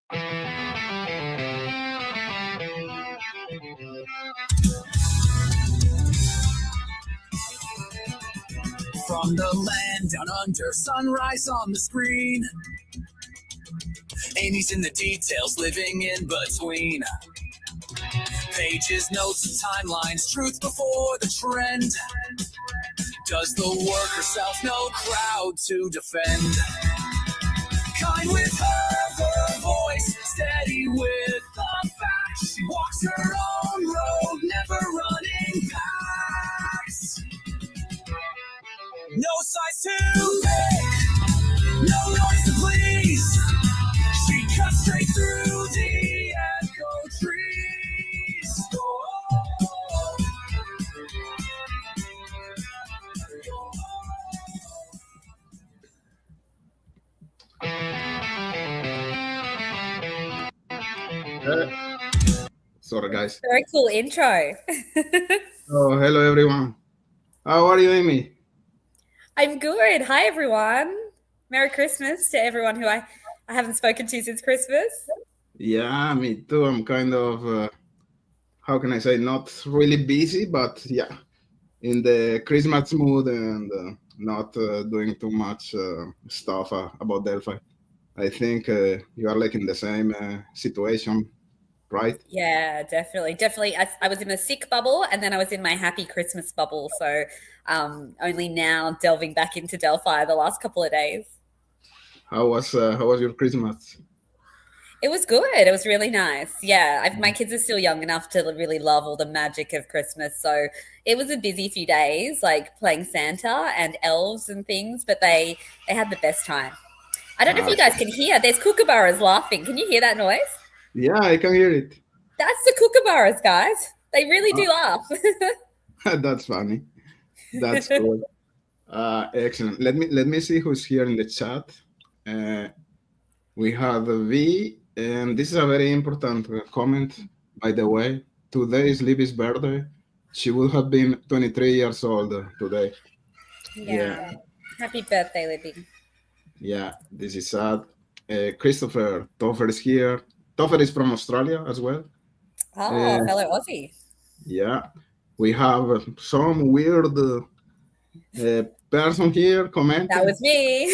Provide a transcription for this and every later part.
From the land down under, sunrise on the screen. Amy's in the details, living in between. Pages, notes, and timelines, truth before the trend. Does the work herself, no crowd to defend. Kind with her voice, steady with the facts. She walks her own road, never running past. No size too big, no noise to please. She cuts straight through the echo trees. Sorry, guys. Very cool intro. Oh, hello, everyone. How are you, Amy? I'm good. Hi, everyone. Merry Christmas to everyone who I haven't spoken to since Christmas. Yeah, me too. I'm kind of, how can I say, not really busy, but yeah, in the Christmas mood and not doing too much stuff about Delphi. I think you are like in the same situation, right? Yeah, definitely. I was in a sick bubble and then I was in my happy Christmas bubble. So only now delving back into Delphi the last couple of days. How was your Christmas? It was good. It was really nice. Yeah, my kids are still young enough to really love all the magic of Christmas. So it was a busy few days, like playing Santa and elves and things, but they had the best time. I don't know if you guys can hear. There's kookaburras laughing. Can you hear that noise? Yeah, I can hear it. That's the kookaburras, guys. They really do laugh. That's funny. That's cool. Excellent. Let me see who's here in the chat. We have V, and this is a very important comment, by the way. Today is Libby's birthday. She would have been 23 years old today. Yeah. Happy birthday, Libby. Yeah, this is sad. Christopher Toffer is here. Toffer is from Australia as well. Oh, fellow Aussie. Yeah, we have some weird person here commenting. That was me.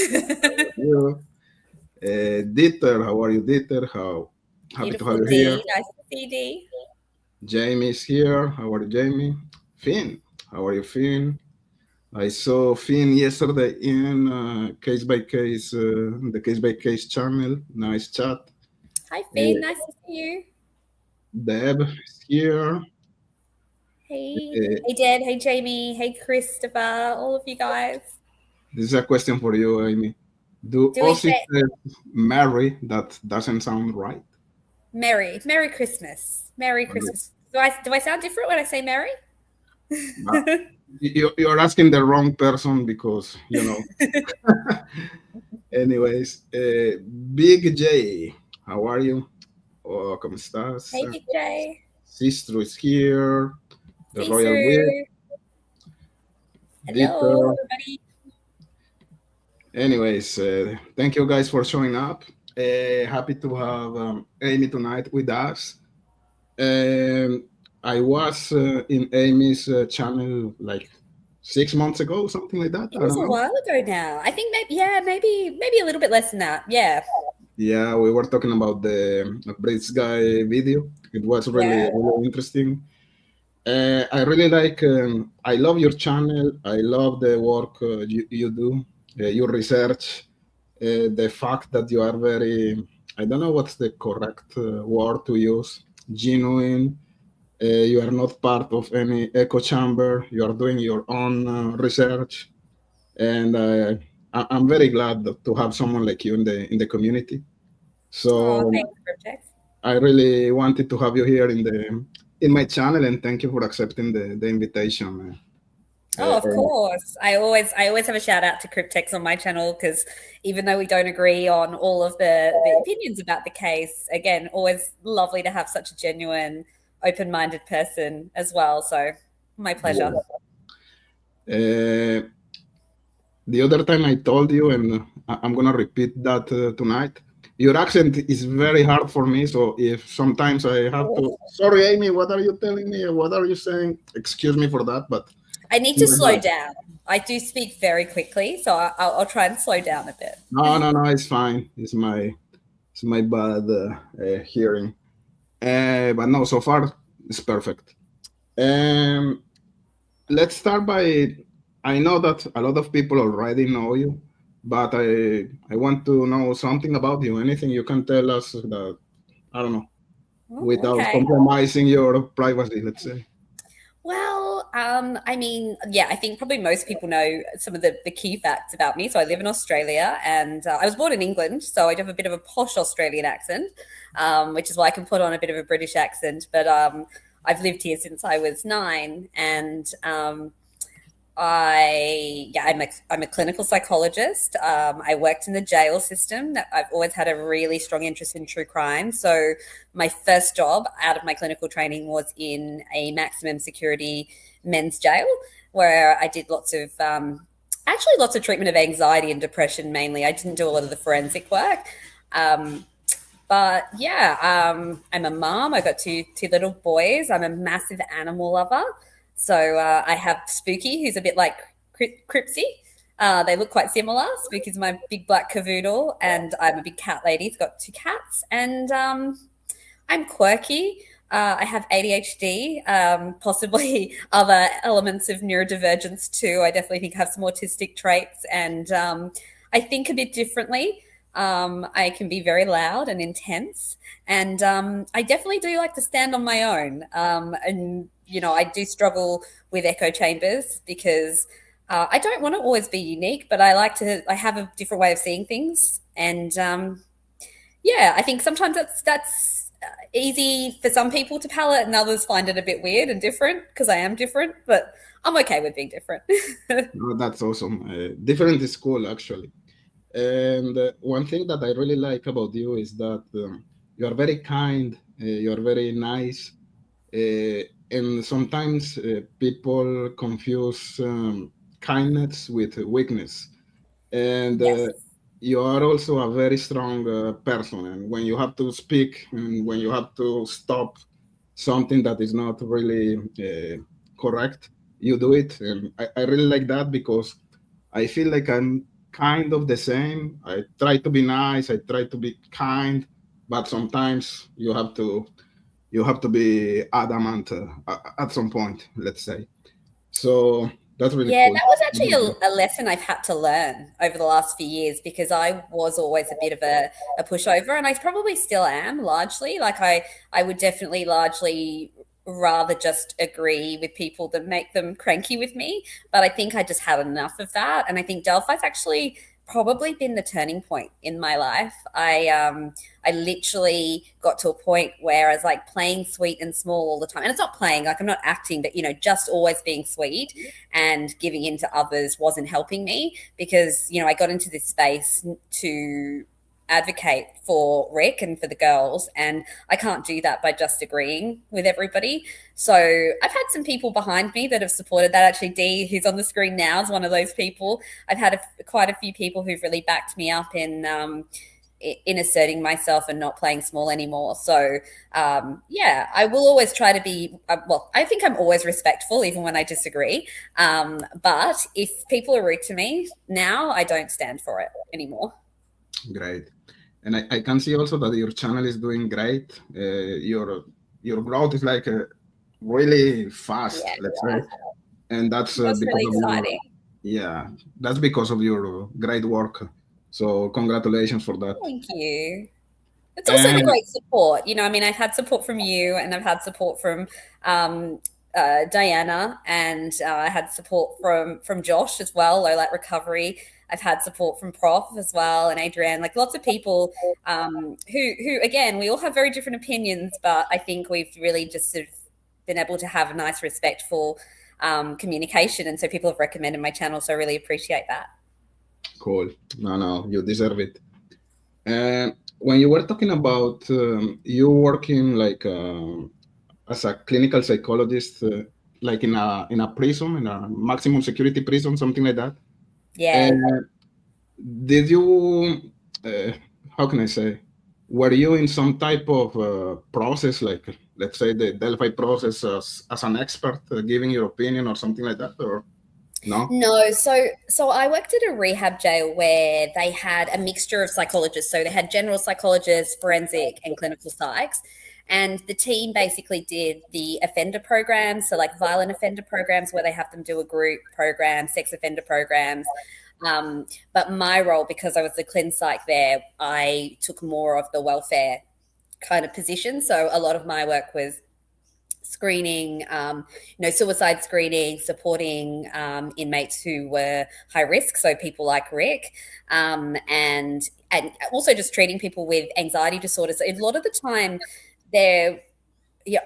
Dieter, how are you, Dieter? Happy Beautiful to have you D. here. Nice to see D. Jamie is here. How are you, Jamie? Finn, how are you, Finn? I saw Finn yesterday in Case by Case, the Case by Case channel. Nice chat. Hi, Finn. Nice to see you. Deb is here. Hey, hey, Deb. Hey, Jamie. Hey, Christopher. All of you guys. This is a question for you, Amy. Do Aussie say Merry? That doesn't sound right. Merry Christmas. Merry Christmas. Do I sound different when I say Merry? You're asking the wrong person because, you know. Anyways, Big J, how are you? Oh, ¿cómo estás? Hey, Big J. Sister is here. The Sister. Royal Wit. Hello, everybody. Anyways, thank you guys for showing up. Happy to have Amy tonight with us. I was in Amy's channel like 6 months ago, something like that. It was a while ago now. I think maybe a little bit less than that. Yeah. Yeah, we were talking about the British guy video. It was really interesting. I really like. I love your channel. I love the work you do. Your research. The fact that you are very. I don't know what's the correct word to use. Genuine. You are not part of any echo chamber. You are doing your own research, and I'm very glad to have someone like you in the community. So thanks, I really wanted to have you here in my channel, and thank you for accepting the invitation. Oh, of course. I always have a shout out to Cryptex on my channel because even though we don't agree on all of the opinions about the case, again, always lovely to have such a genuine, open-minded person as well. So my pleasure. The other time I told you, and I'm gonna repeat that tonight. your accent is very hard for me. So if sometimes I have to, sorry, Amy, what are you telling me? What are you saying? Excuse me for that, but I need to slow down. I do speak very quickly, so I'll try and slow down a bit. no, it's fine. It's my bad hearing. But no, so far it's perfect. Um, let's start by. I know that a lot of people already know you, but I want to know something about you. Anything you can tell us that I don't know without Okay. compromising your privacy, let's say. Well, I mean, yeah, I think probably most people know some of the key facts about me. So I live in Australia and I was born in England. So I do have a bit of a posh Australian accent, which is why I can put on a bit of a British accent. But I've lived here since I was 9. And I'm a clinical psychologist. I worked in the jail system. I've always had a really strong interest in true crime. So my first job out of my clinical training was in a maximum security men's jail, where I did lots of treatment of anxiety and depression mainly. I didn't do a lot of the forensic work. But yeah, I'm a mom. I've got two little boys. I'm a massive animal lover. So I have Spooky, who's a bit like Cripsy. They look quite similar. Spooky's my big black cavoodle, and I'm a big cat lady. He's got 2 cats, and I'm quirky. I have ADHD, possibly other elements of neurodivergence too. I definitely think I have some autistic traits, and I think a bit differently. I can be very loud and intense, and I definitely do like to stand on my own. And I do struggle with echo chambers because I don't want to always be unique, but I have a different way of seeing things. And I think sometimes that's easy for some people to palate, and others find it a bit weird and different because I am different, but I'm okay with being different. Oh, that's awesome. Different is cool, actually. And one thing that I really like about you is that you are very kind, you are very nice, and sometimes people confuse kindness with weakness. And Yes. you are also a very strong person. And when you have to speak and when you have to stop something that is not really correct, you do it. And I really like that because I feel like I'm kind of the same. I try to be nice, I try to be kind, but sometimes you have to be adamant at some point, let's say. So that's really Yeah, cool. that was actually a lesson I've had to learn over the last few years because I was always a bit of a pushover, and I probably still am largely. Like I would definitely largely rather just agree with people than make them cranky with me. But I think I just had enough of that. And I think Delphi's actually probably been the turning point in my life. I literally got to a point where I was like playing sweet and small all the time. And it's not playing, like I'm not acting, but just always being sweet and giving in to others wasn't helping me because, I got into this space to advocate for Rick and for the girls, and I can't do that by just agreeing with everybody. So I've had some people behind me that have supported that. Actually, Dee, who's on the screen now, is one of those people. I've had quite a few people who've really backed me up in asserting myself and not playing small anymore. So I will always try to be I think I'm always respectful even when I disagree, but if people are rude to me now, I don't stand for it anymore. Great. And I can see also that your channel is doing great. Your growth is like really fast, let's say, and that's That's because really of exciting. that's because of your great work. So congratulations for that. Thank you. It's also the great support. I've had support from you, and I've had support from Diana, and I had support from Josh as well, Low Light Recovery. I've had support from Prof as well, and Adrienne, like lots of people who again, we all have very different opinions, but I think we've really just sort of been able to have a nice, respectful communication, and so people have recommended my channel, so I really appreciate that. Cool. No, you deserve it. And when you were talking about you working like as a clinical psychologist, like in a prison, in a maximum security prison, something like that. Yeah. Did you? How can I say? were you in some type of process, like let's say the Delphi process, as an expert, giving your opinion or something like that, or no? No, so I worked at a rehab jail where they had a mixture of psychologists. So they had general psychologists, forensic, and clinical psychs. And the team basically did the offender programs, so like violent offender programs where they have them do a group program, sex offender programs. But my role, because I was the clin psych there, I took more of the welfare kind of position. So a lot of my work was screening, suicide screening, supporting inmates who were high risk, so people like Rick, and also just treating people with anxiety disorders. So a lot of the time, they're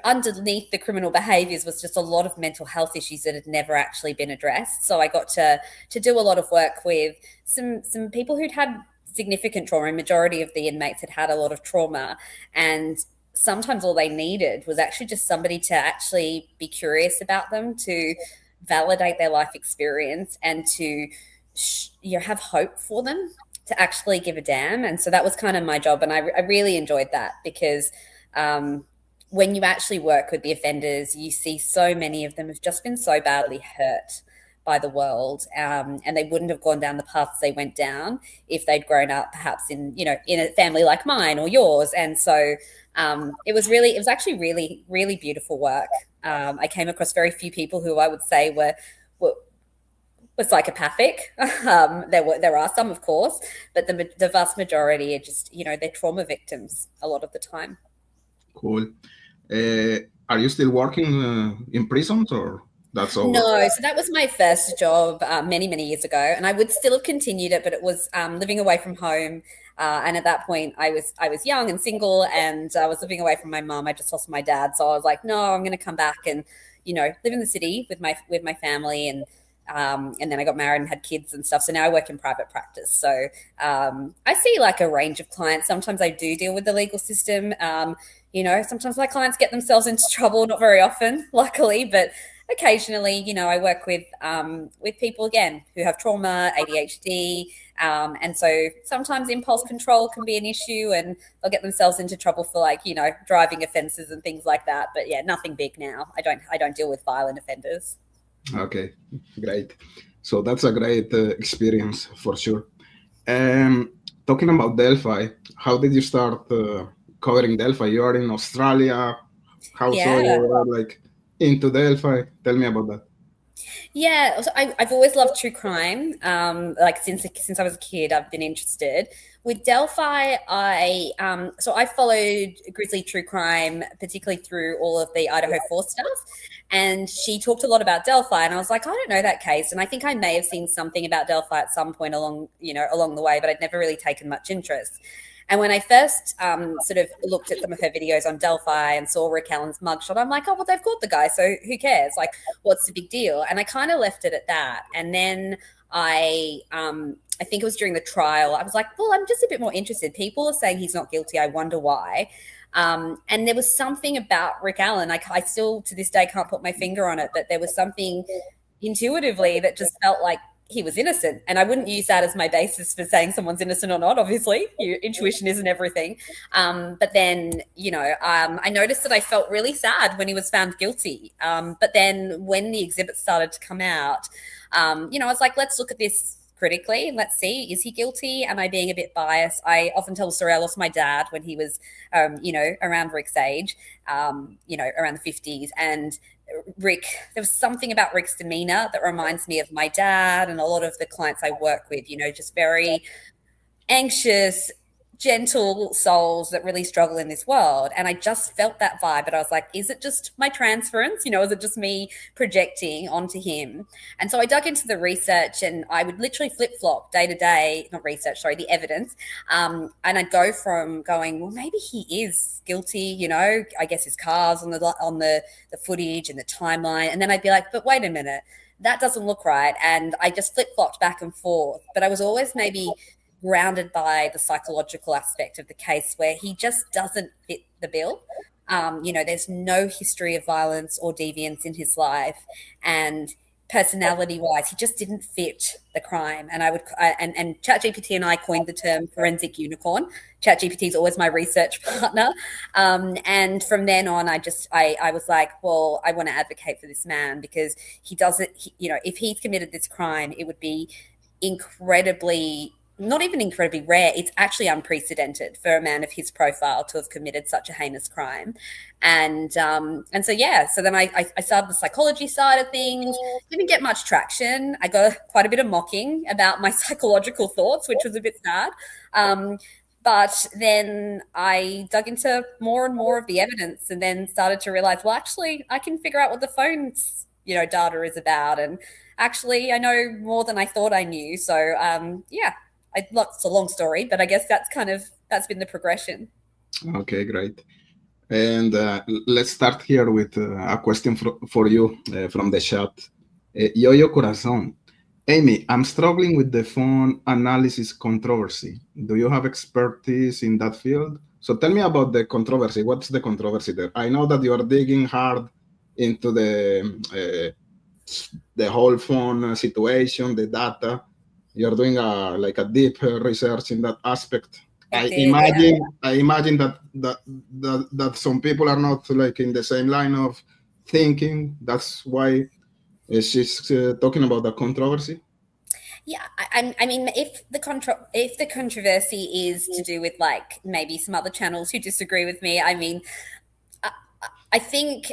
underneath the criminal behaviors was just a lot of mental health issues that had never actually been addressed. So I got to do a lot of work with some people who'd had significant trauma. A majority of the inmates had had a lot of trauma, and sometimes all they needed was actually just somebody to actually be curious about them, to validate their life experience, and to have hope for them, to actually give a damn. And so that was kind of my job, and I really enjoyed that because when you actually work with the offenders, you see so many of them have just been so badly hurt by the world, and they wouldn't have gone down the paths they went down if they'd grown up perhaps in a family like mine or yours. And so it was actually really, really beautiful work. I came across very few people who I would say were psychopathic. There are some, of course, but the vast majority are just they're trauma victims a lot of the time. Cool. Are you still working in prisons, or that's over? No, so that was my first job many, many years ago, and I would still have continued it, but it was living away from home. And at that point, I was young and single, and I was living away from my mum. I just lost my dad, so I was like, no, I'm going to come back and live in the city with my family, and then I got married and had kids and stuff. So now I work in private practice. So I see like a range of clients. Sometimes I do deal with the legal system. Sometimes my clients get themselves into trouble, not very often, luckily, but occasionally, I work with people again who have trauma, ADHD, and so sometimes impulse control can be an issue, and they'll get themselves into trouble for driving offences and things like that. But yeah, nothing big now. I don't deal with violent offenders. Okay, great. So that's a great experience for sure. Talking about Delphi, how did you start covering Delphi? You are in Australia. How so you were like into Delphi? Tell me about that. Yeah, so I've always loved true crime. Like since I was a kid, I've been interested. With Delphi, I followed Grizzly True Crime, particularly through all of the Idaho 4 stuff. And she talked a lot about Delphi, and I was like, I don't know that case. And I think I may have seen something about Delphi at some point along the way, but I'd never really taken much interest. And when I first sort of looked at some of her videos on Delphi and saw Rick Allen's mugshot, I'm like, oh, well, they've caught the guy, so who cares? Like, what's the big deal? And I kind of left it at that. And then I think it was during the trial, I was like, well, I'm just a bit more interested. People are saying he's not guilty. I wonder why. And there was something about Rick Allen. I still, to this day, can't put my finger on it, but there was something intuitively that just felt like he was innocent. And I wouldn't use that as my basis for saying someone's innocent or not. Obviously, your intuition isn't everything. But then, I noticed that I felt really sad when he was found guilty. But then when the exhibits started to come out, I was like, let's look at this critically and let's see, is he guilty? Am I being a bit biased? I often tell the story, I lost my dad when he was, around Rick's age, around the 50s. And Rick, there was something about Rick's demeanor that reminds me of my dad and a lot of the clients I work with, just very anxious, gentle souls that really struggle in this world. And I just felt that vibe, but I was like, is it just my transference? Is it just me projecting onto him? And so I dug into the research, and I would literally flip-flop day to day, not research, sorry, the evidence. And I'd go from going, well, maybe he is guilty, I guess his car's on the footage and the timeline. And then I'd be like, but wait a minute, that doesn't look right. And I just flip-flopped back and forth. But I was always maybe grounded by the psychological aspect of the case, where he just doesn't fit the bill. There's no history of violence or deviance in his life, and personality wise, he just didn't fit the crime. And and ChatGPT and I coined the term forensic unicorn. ChatGPT is always my research partner. And from then on, I was like, well, I want to advocate for this man because he doesn't, if he's committed this crime, it would be incredibly, not even incredibly rare, it's actually unprecedented for a man of his profile to have committed such a heinous crime. And so yeah, so then I started the psychology side of things. Didn't get much traction. I got quite a bit of mocking about my psychological thoughts, which was a bit sad. But then I dug into more and more of the evidence, and then started to realize, well, actually, I can figure out what the phone's data is about, and actually, I know more than I thought I knew. So yeah, it's a long story, but I guess that's been the progression. Okay, great. And let's start here with a question for you from the chat. Yo-Yo Corazon. Amy, I'm struggling with the phone analysis controversy. Do you have expertise in that field? So tell me about the controversy. What's the controversy there? I know that you are digging hard into the whole phone situation, the data. You're doing like a deep research in that aspect. I imagine that some people are not like in the same line of thinking. That's why she's talking about the controversy. Yeah, I mean, if the controversy is to do with like maybe some other channels who disagree with me, I mean, I think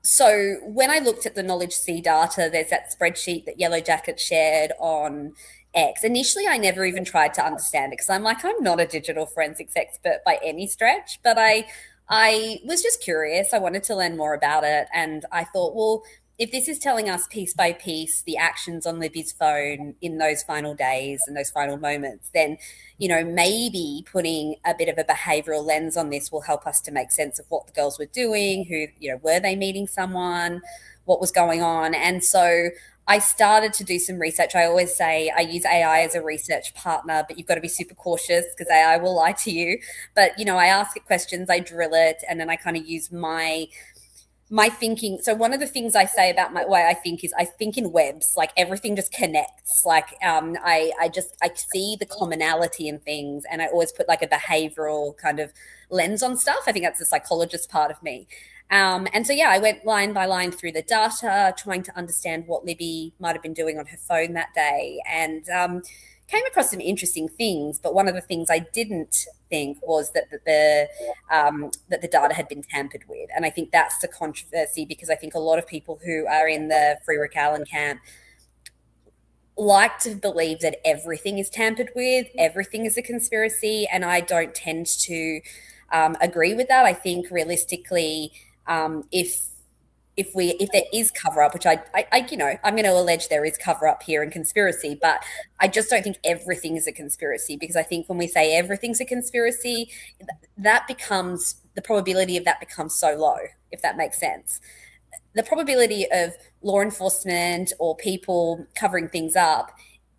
so. When I looked at the Knowledge C data, there's that spreadsheet that Yellow Jacket shared on X. Initially, I never even tried to understand it because I'm like, I'm not a digital forensics expert by any stretch, but I was just curious. I wanted to learn more about it, and I thought, well, if this is telling us piece by piece the actions on Libby's phone in those final days and those final moments, then, maybe putting a bit of a behavioral lens on this will help us to make sense of what the girls were doing, who, were they meeting someone, what was going on. And so I started to do some research. I always say I use AI as a research partner, but you've got to be super cautious because AI will lie to you. But, I ask it questions, I drill it, and then I kind of use my thinking. So one of the things I say about my way I think is I think in webs, like everything just connects. Like I see the commonality in things, and I always put like a behavioral kind of lens on stuff. I think that's the psychologist part of me. And so, yeah, I went line by line through the data, trying to understand what Libby might have been doing on her phone that day, and came across some interesting things. But one of the things I didn't think was that the data had been tampered with. And I think that's the controversy, because I think a lot of people who are in the Free Rick Allen camp like to believe that everything is tampered with, everything is a conspiracy, and I don't tend to agree with that. I think realistically, if there is cover up, which I'm going to allege there is cover up here and conspiracy, but I just don't think everything is a conspiracy, because I think when we say everything's a conspiracy, that becomes, the probability of that becomes so low, if that makes sense. The probability of law enforcement or people covering things up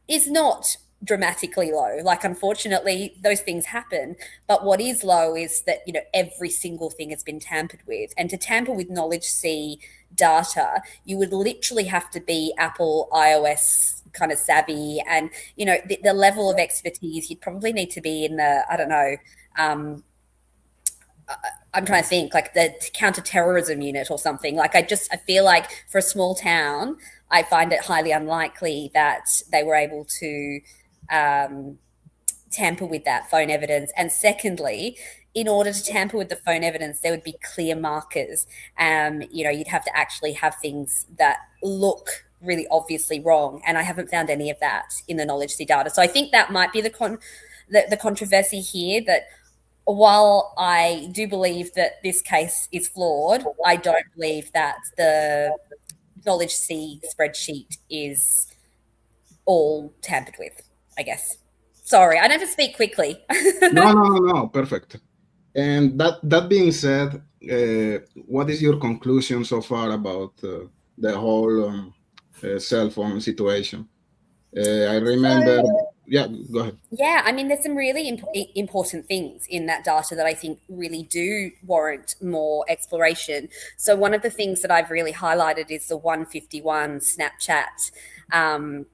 is not dramatically low. Like, unfortunately, those things happen. But what is low is that, every single thing has been tampered with. And to tamper with Knowledge C data, you would literally have to be Apple iOS kind of savvy. And, the level of expertise, you'd probably need to be in the, I don't know, I'm trying to think, like the counterterrorism unit or something. Like, I feel like for a small town, I find it highly unlikely that they were able to tamper with that phone evidence. And secondly, in order to tamper with the phone evidence, there would be clear markers. You'd have to actually have things that look really obviously wrong. And I haven't found any of that in the Knowledge C data. So I think that might be the controversy here, that while I do believe that this case is flawed, I don't believe that the Knowledge C spreadsheet is all tampered with, I guess. Sorry, I never speak quickly. No, perfect. And that being said, what is your conclusion so far about the whole cell phone situation? I remember Yeah, go ahead. Yeah, I mean, there's some really important things in that data that I think really do warrant more exploration. So, one of the things that I've really highlighted is the 151 Snapchat um,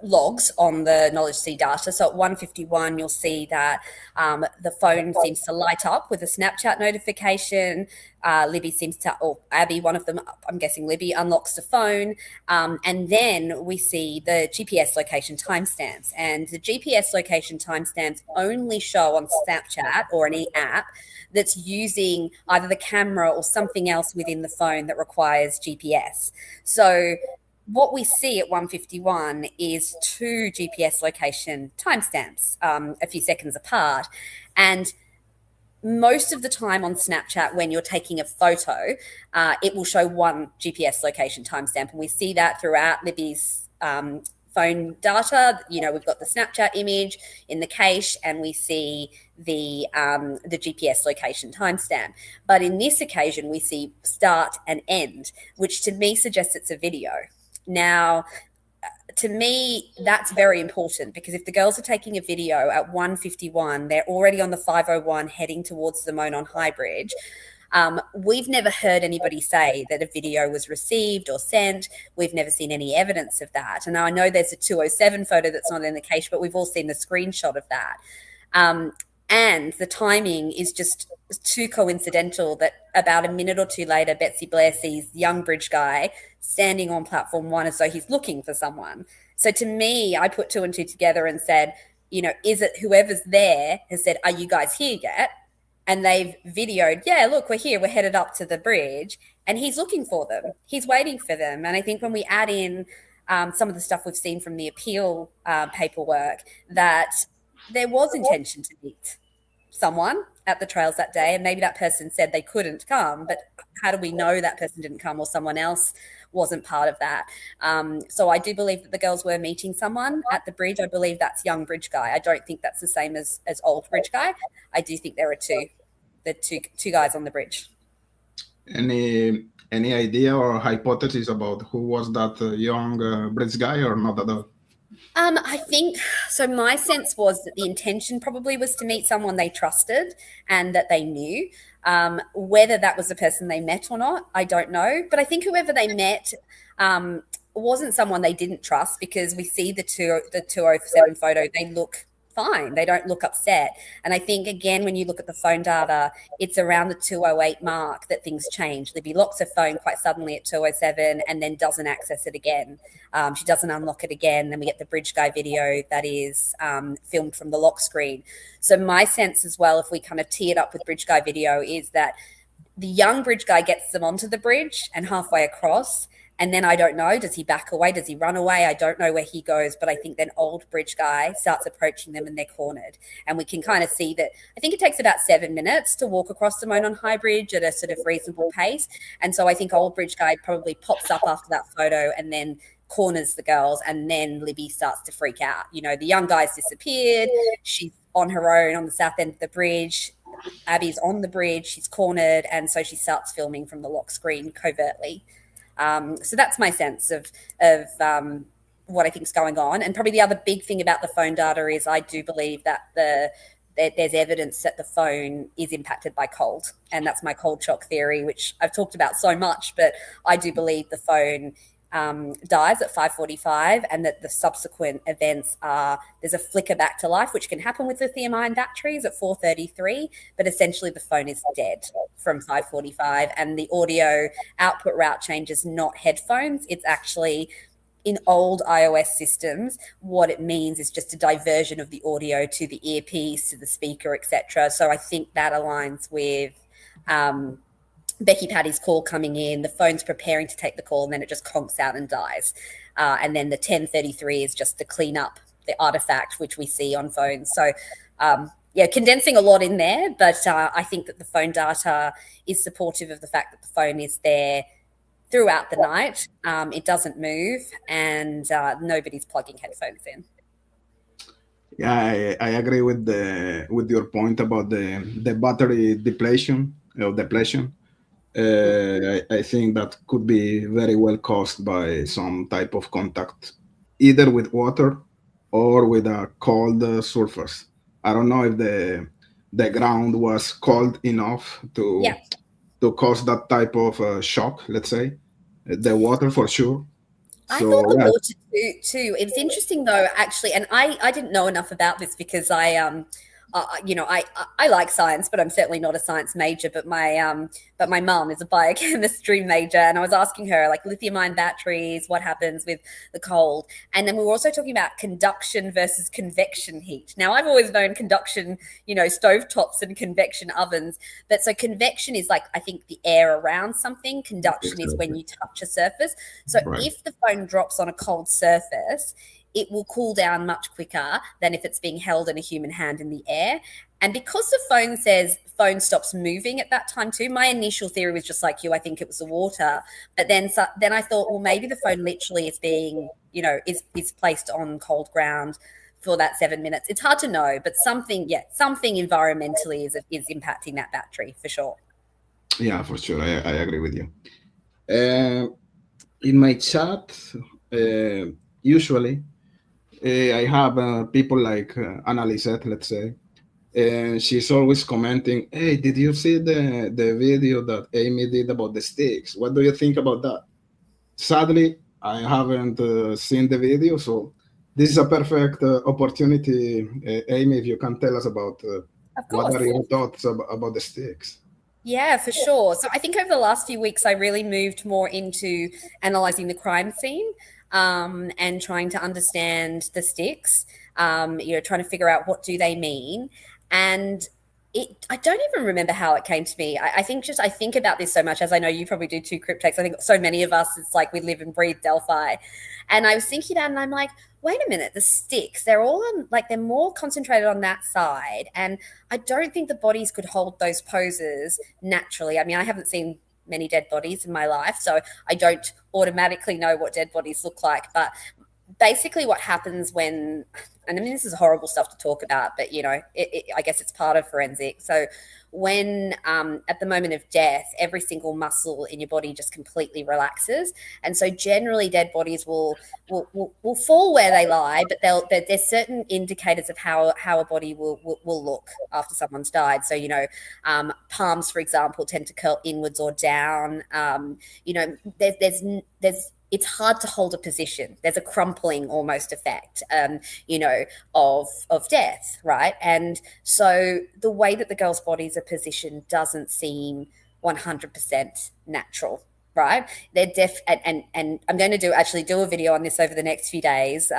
logs on the knowledge C data. So at 151, you'll see that the phone seems to light up with a Snapchat notification. Libby seems to, or Abby, one of them, I'm guessing Libby, unlocks the phone. And then we see the GPS location timestamps. And the GPS location timestamps only show on Snapchat or any app that's using either the camera or something else within the phone that requires GPS. So what we see at 151 is two GPS location timestamps, a few seconds apart. And most of the time on Snapchat, when you're taking a photo, it will show one GPS location timestamp. And we see that throughout Libby's phone data. You know, we've got the Snapchat image in the cache, and we see the GPS location timestamp. But in this occasion, we see start and end, which to me suggests it's a video. Now, to me, that's very important because if the girls are taking a video at 151, they're already on the 501 heading towards the Monon High Bridge. We've never heard anybody say that a video was received or sent. We've never seen any evidence of that. And I know there's a 207 photo that's not in the cache, but we've all seen the screenshot of that. And the timing is just too coincidental that about a minute or two later, Betsy Blair sees young bridge guy standing on platform one as though he's looking for someone. So to me, I put two and two together and said, you know, is it whoever's there has said, are you guys here yet? And they've videoed, yeah, look, we're here, we're headed up to the bridge, and he's looking for them. He's waiting for them. And I think when we add in some of the stuff we've seen from the appeal paperwork, that there was intention to meet someone at the trails that day, and maybe that person said they couldn't come, but how do we know that person didn't come or someone else wasn't part of that? So I do believe that the girls were meeting someone at the bridge. I believe that's young bridge guy. I don't think that's the same as old bridge guy. I do think there are two guys on the bridge. Any idea or hypothesis about who was that young bridge guy, or not at all? I think so. My sense was that the intention probably was to meet someone they trusted and that they knew. Whether that was the person they met or not, I don't know. But I think whoever they met wasn't someone they didn't trust, because we see the 207 photo. They look fine. They don't look upset. And I think, again, when you look at the phone data, it's around the 208 mark that things change. Libby locks her phone quite suddenly at 207 and then doesn't access it again. She doesn't unlock it again. Then we get the bridge guy video that is filmed from the lock screen. So my sense as well, if we kind of tee it up with bridge guy video, is that the young bridge guy gets them onto the bridge and halfway across. And then I don't know, does he back away? Does he run away? I don't know where he goes, but I think then old bridge guy starts approaching them and they're cornered. And we can kind of see that. I think it takes about 7 minutes to walk across the Monon High Bridge at a sort of reasonable pace. And so I think old bridge guy probably pops up after that photo and then corners the girls, and then Libby starts to freak out. You know, the young guy's disappeared. She's on her own on the south end of the bridge. Abby's on the bridge. She's cornered. And so she starts filming from the lock screen covertly. So that's my sense of what I think is going on. And probably the other big thing about the phone data is I do believe that there's evidence that the phone is impacted by cold. And that's my cold shock theory, which I've talked about so much. But I do believe the phone dies at 5:45, and that the subsequent events are there's a flicker back to life, which can happen with lithium-ion batteries at 4:33, but essentially the phone is dead from 5:45, and the audio output route change is not headphones. It's actually, in old iOS systems, what it means is just a diversion of the audio to the earpiece, to the speaker, etc. So I think that aligns with Becky Patty's call coming in, the phone's preparing to take the call, and then it just conks out and dies. And then the 10:33 is just to clean up the artifact, which we see on phones. So, condensing a lot in there, but I think that the phone data is supportive of the fact that the phone is there throughout the night. It doesn't move, and nobody's plugging headphones in. Yeah, I agree with your point about the battery depletion. I think that could be very well caused by some type of contact, either with water or with a cold surface. I don't know if the ground was cold enough Yeah. to cause that type of shock. Let's say the water for sure. I thought So the yeah, water too. It was interesting though, actually, and I didn't know enough about this because I like science, but I'm certainly not a science major. But my mum is a biochemistry major, and I was asking her like lithium ion batteries, what happens with the cold, and then we were also talking about conduction versus convection heat. Now I've always known conduction, stovetops and convection ovens, but so convection is like I think the air around something. Conduction is when exactly. you touch a surface. So Right. if the phone drops on a cold surface, it will cool down much quicker than if it's being held in a human hand in the air. And because the phone says phone stops moving at that time too, my initial theory was just like you. I think it was the water, but then I thought, well, maybe the phone literally is being, is placed on cold ground for that 7 minutes. It's hard to know, but something environmentally is impacting that battery for sure. Yeah, for sure. I agree with you. Uh, in my chat, uh, usually I have people like Annalisette, let's say, and she's always commenting, "Hey, did you see the video that Amy did about the sticks? What do you think about that?" Sadly, I haven't seen the video, so this is a perfect opportunity, Amy, if you can tell us about Of what are course. your thoughts about the sticks. Yeah, for sure. So I think over the last few weeks, I really moved more into analyzing the crime scene, and trying to understand the sticks, trying to figure out what do they mean. And I don't even remember how it came to me. I think I think about this so much, as I know you probably do too, Cryptex. I think so many of us, it's like we live and breathe Delphi. And I was thinking about it and I'm like, wait a minute, the sticks, they're all on, like, they're more concentrated on that side. And I don't think the bodies could hold those poses naturally. I mean, I haven't seen many dead bodies in my life, so I don't automatically know what dead bodies look like. But basically, what happens when, and I mean, this is horrible stuff to talk about, but I guess it's part of forensic. So when at the moment of death, every single muscle in your body just completely relaxes, and so generally dead bodies will fall where they lie, but there's certain indicators of how a body will look after someone's died. So palms, for example, tend to curl inwards or down. There's it's hard to hold a position. There's a crumpling almost effect, of death, right? And so the way that the girls' bodies are positioned doesn't seem 100% natural, right? They're and I'm going to do a video on this over the next few days,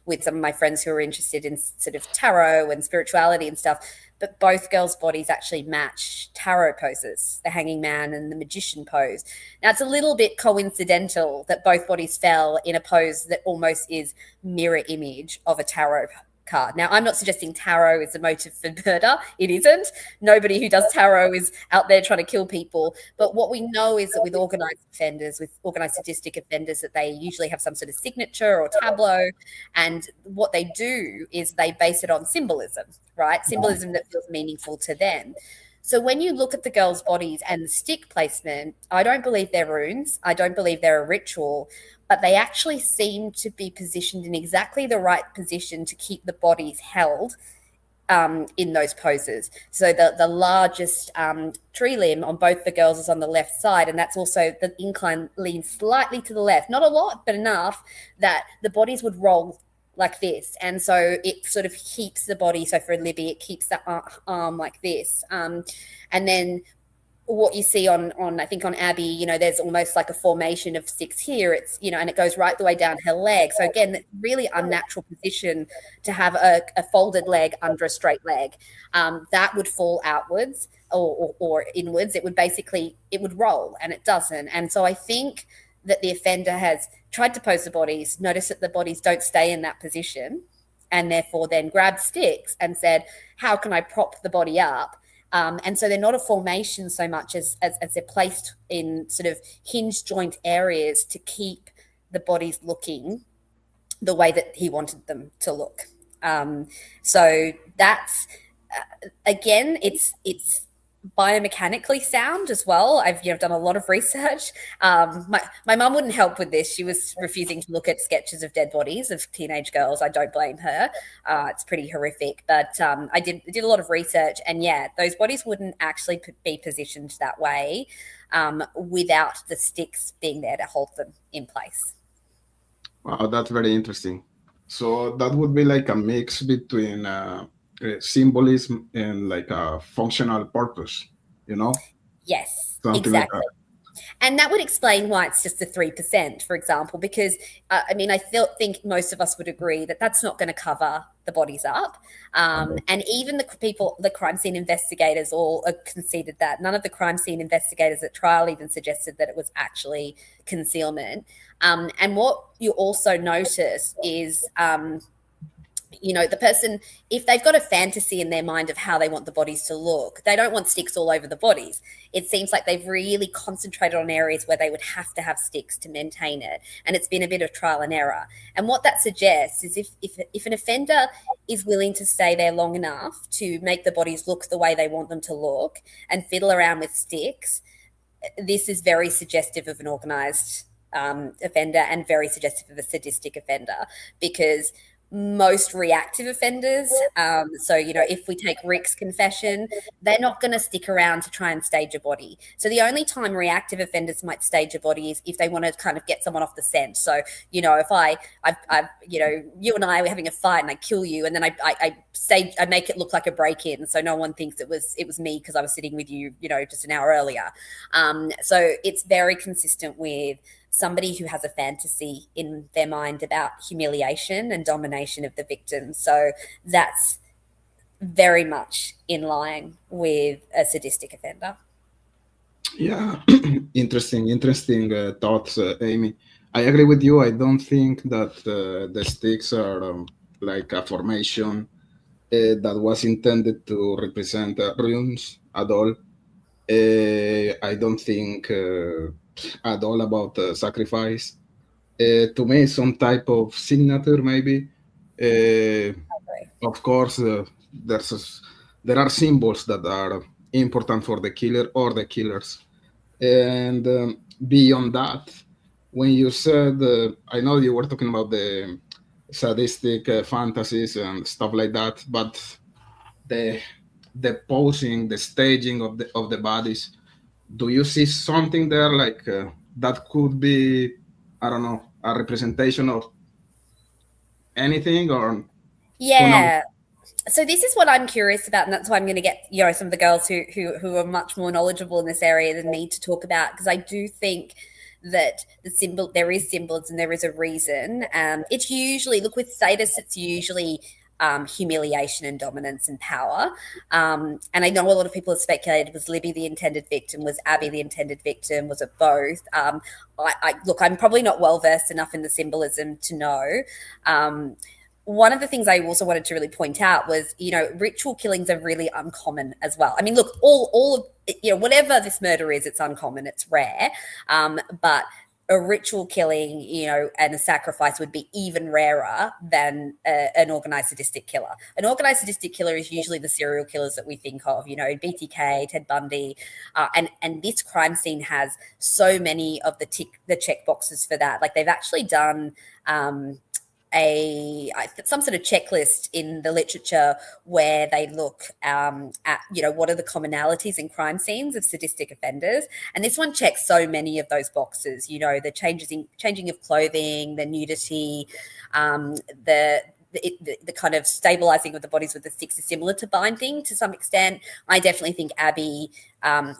with some of my friends who are interested in sort of tarot and spirituality and stuff. But both girls' bodies actually match tarot poses, the hanging man and the magician pose. Now, it's a little bit coincidental that both bodies fell in a pose that almost is mirror image of a tarot card. Now, I'm not suggesting tarot is a motive for murder. It isn't. Nobody who does tarot is out there trying to kill people. But what we know is that with organized offenders, with organized sadistic offenders, that they usually have some sort of signature or tableau. And what they do is they base it on symbolism, right? Symbolism that feels meaningful to them. So when you look at the girls' bodies and the stick placement, I don't believe they're runes. I don't believe they're a ritual, but they actually seem to be positioned in exactly the right position to keep the bodies held, in those poses. So the largest tree limb on both the girls is on the left side, and that's also the incline leans slightly to the left, not a lot, but enough that the bodies would roll like this, and so it sort of keeps the body. So for Libby, it keeps the arm like this, and then what you see on I think on Abby, there's almost like a formation of six here. It's and it goes right the way down her leg. So again, it's really unnatural position to have a folded leg under a straight leg. That would fall outwards or inwards. It would roll, and it doesn't. And so I think that the offender has tried to pose the bodies, noticed that the bodies don't stay in that position, and therefore then grabbed sticks and said, how can I prop the body up? And so they're not a formation so much as they're placed in sort of hinge joint areas to keep the bodies looking the way that he wanted them to look. So that's again, it's biomechanically sound as well. I've done a lot of research. My mum wouldn't help with this. She was refusing to look at sketches of dead bodies of teenage girls. I don't blame her. It's pretty horrific. But I did a lot of research, and yeah, those bodies wouldn't actually be positioned that way without the sticks being there to hold them in place. Wow, that's very interesting. So that would be like a mix between symbolism and like a functional purpose, you know, Yes, something like that. exactly. And that would explain why it's just a 3%, for example, because I mean, I think most of us would agree that that's not going to cover the bodies up. And even the crime scene investigators all conceded that. None of the crime scene investigators at trial even suggested that it was actually concealment. And what you also notice is the person, if they've got a fantasy in their mind of how they want the bodies to look, they don't want sticks all over the bodies. It seems like they've really concentrated on areas where they would have to have sticks to maintain it. And it's been a bit of trial and error. And what that suggests is if an offender is willing to stay there long enough to make the bodies look the way they want them to look and fiddle around with sticks, this is very suggestive of an organized offender and very suggestive of a sadistic offender, because most reactive offenders, so if we take Rick's confession, they're not going to stick around to try and stage a body. So the only time reactive offenders might stage a body is if they want to kind of get someone off the scent. So if I've you and I were having a fight and I kill you, and then I make it look like a break-in, so no one thinks it was me because I was sitting with you just an hour earlier. So it's very consistent with somebody who has a fantasy in their mind about humiliation and domination of the victim. So that's very much in line with a sadistic offender. Yeah, interesting thoughts, Amy. I agree with you. I don't think that the sticks are like a formation that was intended to represent runes at all. I don't think at all about sacrifice. To me, some type of signature, maybe. Of course, there are symbols that are important for the killer or the killers. And beyond that, when you said, I know you were talking about the sadistic fantasies and stuff like that, but the the posing, the staging of the bodies, do you see something there like that could be, I don't know, a representation of anything, or who knows? Yeah. So this is what I'm curious about, and that's why I'm going to get some of the girls who are much more knowledgeable in this area than me to talk about, because I do think that there is symbols and there is a reason. It's usually, look, with status, it's usually humiliation and dominance and power. And I know a lot of people have speculated, was Libby the intended victim? Was Abby the intended victim? Was it both? Look, I'm probably not well versed enough in the symbolism to know. One of the things I also wanted to really point out was, ritual killings are really uncommon as well. I mean, look, all of, whatever this murder is, it's uncommon, it's rare. But a ritual killing, and a sacrifice would be even rarer than an organized sadistic killer. An organized sadistic killer is usually the serial killers that we think of, BTK, Ted Bundy, and this crime scene has so many of the check boxes for that. Like, they've actually done some sort of checklist in the literature where they look at what are the commonalities in crime scenes of sadistic offenders, and this one checks so many of those boxes. The changing of clothing, the nudity, the kind of stabilizing of the bodies with the sticks is similar to binding to some extent. I definitely think Abby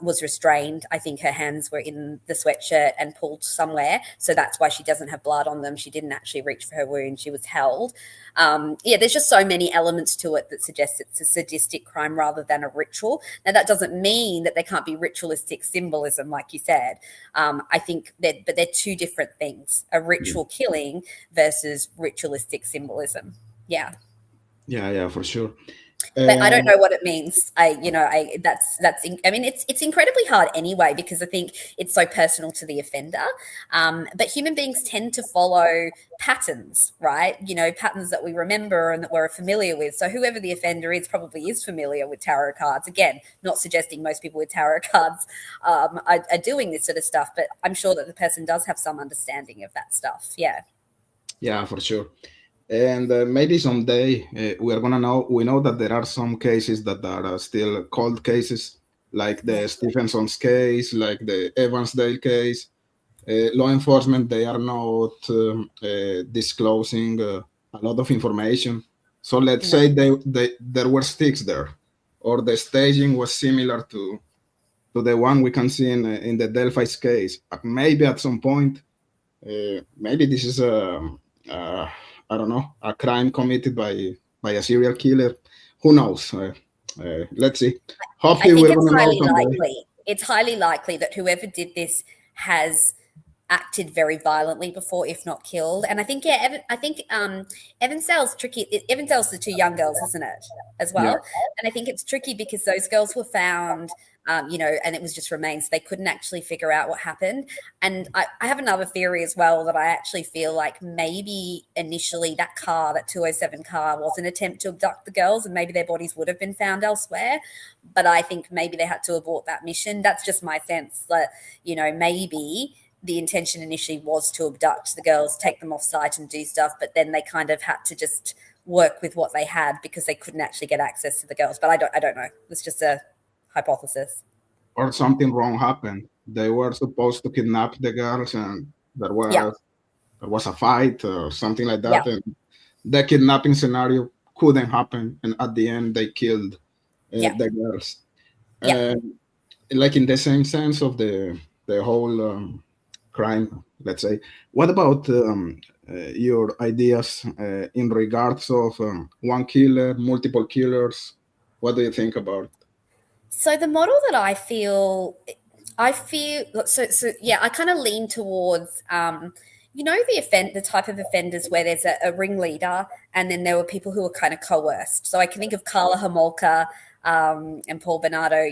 was restrained. I think her hands were in the sweatshirt and pulled somewhere. So that's why she doesn't have blood on them. She didn't actually reach for her wound. She was held. There's just so many elements to it that suggest it's a sadistic crime rather than a ritual. Now, that doesn't mean that there can't be ritualistic symbolism, like you said. I think but they're two different things, a ritual killing versus ritualistic symbolism. Yeah. Yeah, for sure. But I don't Um, know what it means. I mean, it's incredibly hard anyway because I think it's so personal to the offender. But human beings tend to follow patterns, right? Patterns that we remember and that we're familiar with. So whoever the offender is probably is familiar with tarot cards. Again, not suggesting most people with tarot cards are doing this sort of stuff, but I'm sure that the person does have some understanding of that stuff. Yeah. yeah, for sure. And maybe someday we are gonna know. We know that there are some cases that are still cold cases, like Yeah. the Stephenson's case, like the Evansdale case. Law enforcement, they are not disclosing a lot of information. So let's No. say there were sticks there, or the staging was similar to the one we can see in the Delphi's case. Maybe at some point, maybe this is uh, I don't know, a crime committed by a serial killer. Who knows? Let's see. I Hopefully, think we're it's gonna know highly someday. likely. It's highly likely that whoever did this has acted very violently before, if not killed. And I think, yeah, I think Evansdale's tricky. Evansdale's the two young girls, isn't it, as Yeah. well? And I think it's tricky because those girls were found, and it was just remains. They couldn't actually figure out what happened. And I have another theory as well that I actually feel like maybe initially that 207 car was an attempt to abduct the girls, and maybe their bodies would have been found elsewhere. But I think maybe they had to abort that mission. That's just my sense that, maybe the intention initially was to abduct the girls, take them off site and do stuff, but then they kind of had to just work with what they had because they couldn't actually get access to the girls. But I don't know. It's just a hypothesis. Or something wrong happened. They were supposed to kidnap the girls, and there was Yeah. there was a fight or something like Yeah. that, and the kidnapping scenario couldn't happen, and at the end they killed Yeah. the girls. Yeah. Like in the same sense of the whole crime, let's say. What about your ideas in regards of one killer, multiple killers? What do you think about? So the model that I feel so yeah, I kind of lean towards the type of offenders where there's a ringleader and then there were people who were kind of coerced. So I can think of Carla Homolka and Paul Bernardo.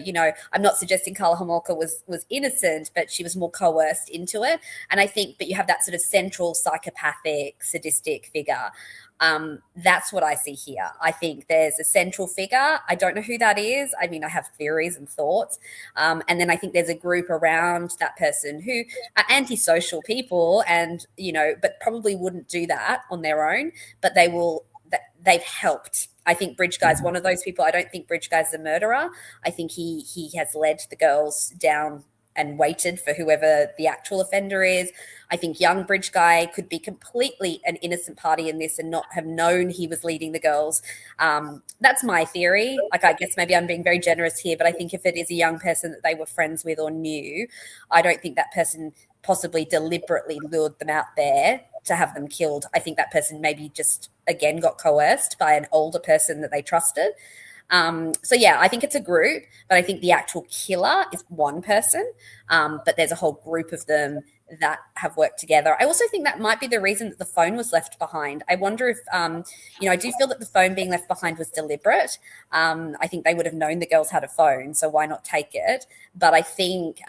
I'm not suggesting Carla Homolka was innocent, but she was more coerced into it. And I think, but you have that sort of central psychopathic, sadistic figure. That's what I see here. I think there's a central figure. I don't know who that is. I mean, I have theories and thoughts. And then I think there's a group around that person who are antisocial people and, but probably wouldn't do that on their own, but they've helped. I think Bridge Guy's one of those people. I don't think Bridge Guy's a murderer. I think he has led the girls down and waited for whoever the actual offender is. I think young Bridge Guy could be completely an innocent party in this and not have known he was leading the girls. That's my theory. Like, I guess maybe I'm being very generous here, but I think if it is a young person that they were friends with or knew, I don't think that person possibly deliberately lured them out there to have them killed. I think that person maybe just, again, got coerced by an older person that they trusted. So yeah, I think it's a group, but I think the actual killer is one person. But there's a whole group of them that have worked together. I also think that might be the reason that the phone was left behind. I wonder if, I do feel that the phone being left behind was deliberate. I think they would have known the girls had a phone, so why not take it? But I think,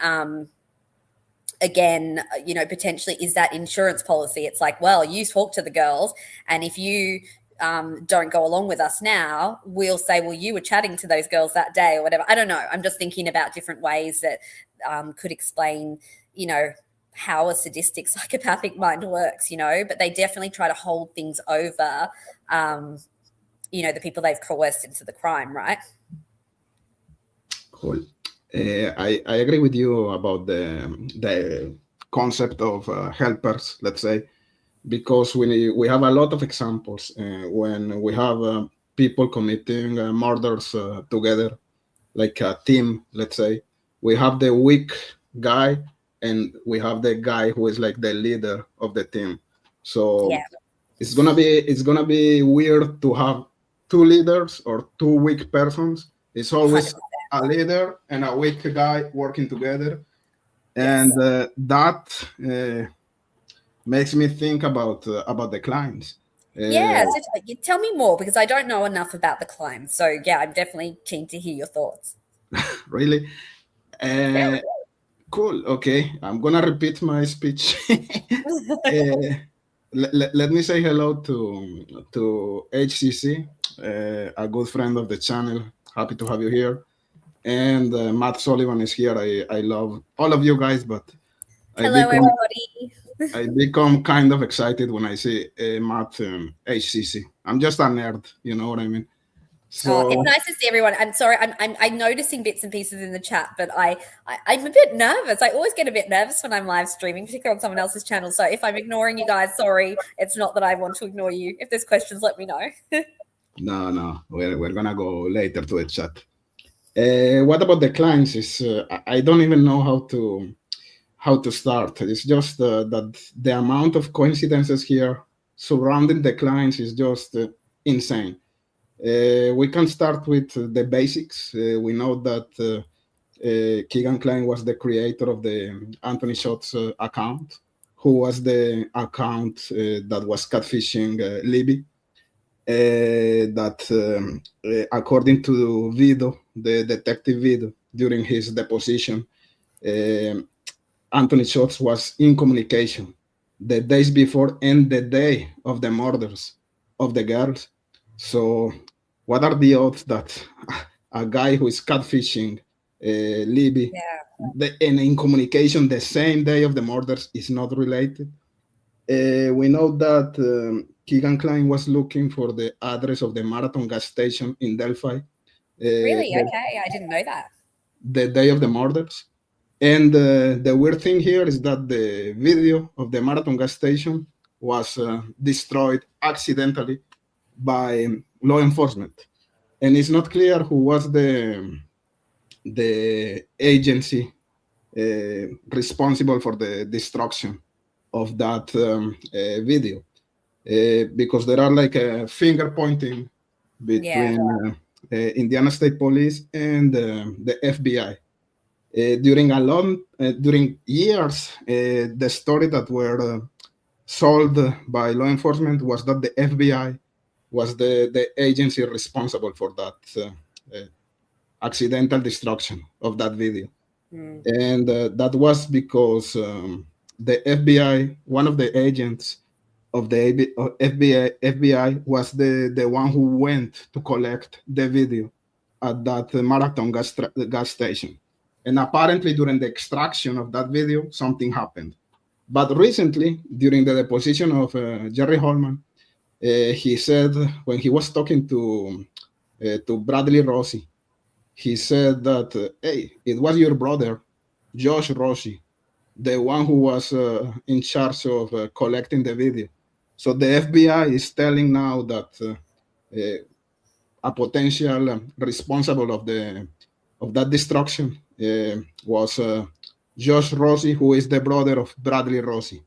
again, potentially is that insurance policy. It's like, well, you talk to the girls, and if you don't go along with us now, we'll say, well, you were chatting to those girls that day or whatever. I don't know. I'm just thinking about different ways that could explain, how a sadistic psychopathic mind works, but they definitely try to hold things over, the people they've coerced into the crime, right? Cool. I agree with you about the concept of helpers, let's say, because we have a lot of examples when we have people committing murders together, like a team, let's say. We have the weak guy and we have the guy who is like the leader of the team. So Yeah. it's gonna be weird to have two leaders or two weak persons. It's always 100%. a leader and a weak guy working together, Yes. and that makes me think about the clients. Yeah, Uh, so tell me more because I don't know enough about the climb. So yeah, I'm definitely keen to hear your thoughts. really? Yeah. Uh, cool. Okay, I'm gonna repeat my speech. Let me say hello to HCC, a good friend of the channel. Happy to have you here. And Matt Sullivan is here. I love all of you guys, but I Hello, become everybody. I become kind of excited when I see Matt HCC. I'm just a nerd, you know what I mean. Oh, it's So nice to see everyone. I'm sorry, I'm noticing bits and pieces in the chat, but I'm a bit nervous. I always get a bit nervous when I'm live streaming, particularly on someone else's channel. So if I'm ignoring you guys, sorry. It's not that I want to ignore you. If there's questions, let me know. no, we're gonna go later to the chat. What about the clients? Is I don't even know how to start. It's just that the amount of coincidences here surrounding the clients is just insane. We can start with the basics. We know that Keegan Klein was the creator of the Anthony Shots account, who was the account that was catfishing Libby. That, according to Vido, the detective Vido, during his deposition, um Anthony Shots was in communication the days before and the day of the murders of the girls. So, what are the odds that a guy who is catfishing Libby Yeah. and in communication the same day of the murders is not related? We know that Keegan Klein was looking for the address of the Marathon gas station in Delphi Really? the, Okay, I didn't know that. the day of the murders. And the weird thing here is that the video of the Marathon gas station was destroyed accidentally by law enforcement, and it's not clear who was the agency responsible for the destruction of that video, because there are like a finger pointing Yeah. between Indiana State Police and the FBI. During years, the story that were sold by law enforcement was that the FBI was the agency responsible for that accidental destruction of that video. Mm. And that was because the FBI, one of the agents of the FBI was the one who went to collect the video at that Marathon gas station. And apparently, during the extraction of that video, something happened. But recently, during the deposition of Jerry Holman, he said when he was talking to Bradley Rossi, he said that, hey, it was your brother, Josh Rossi, the one who was in charge of collecting the video. So the FBI is telling now that a potential responsible of that destruction was Josh Rossi, who is the brother of Bradley Rossi.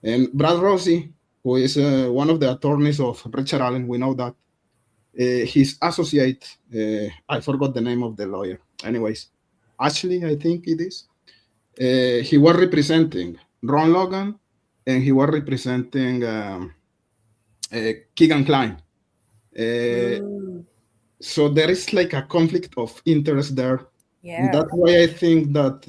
And Brad Rossi, who is one of the attorneys of Richard Allen, we know that. His associate, I forgot the name of the lawyer. Anyways, Ashley, I think it is. He was representing Ron Logan, and he was representing Keegan Klein. Mm. So there is like a conflict of interest there. And Yeah. that's why I think that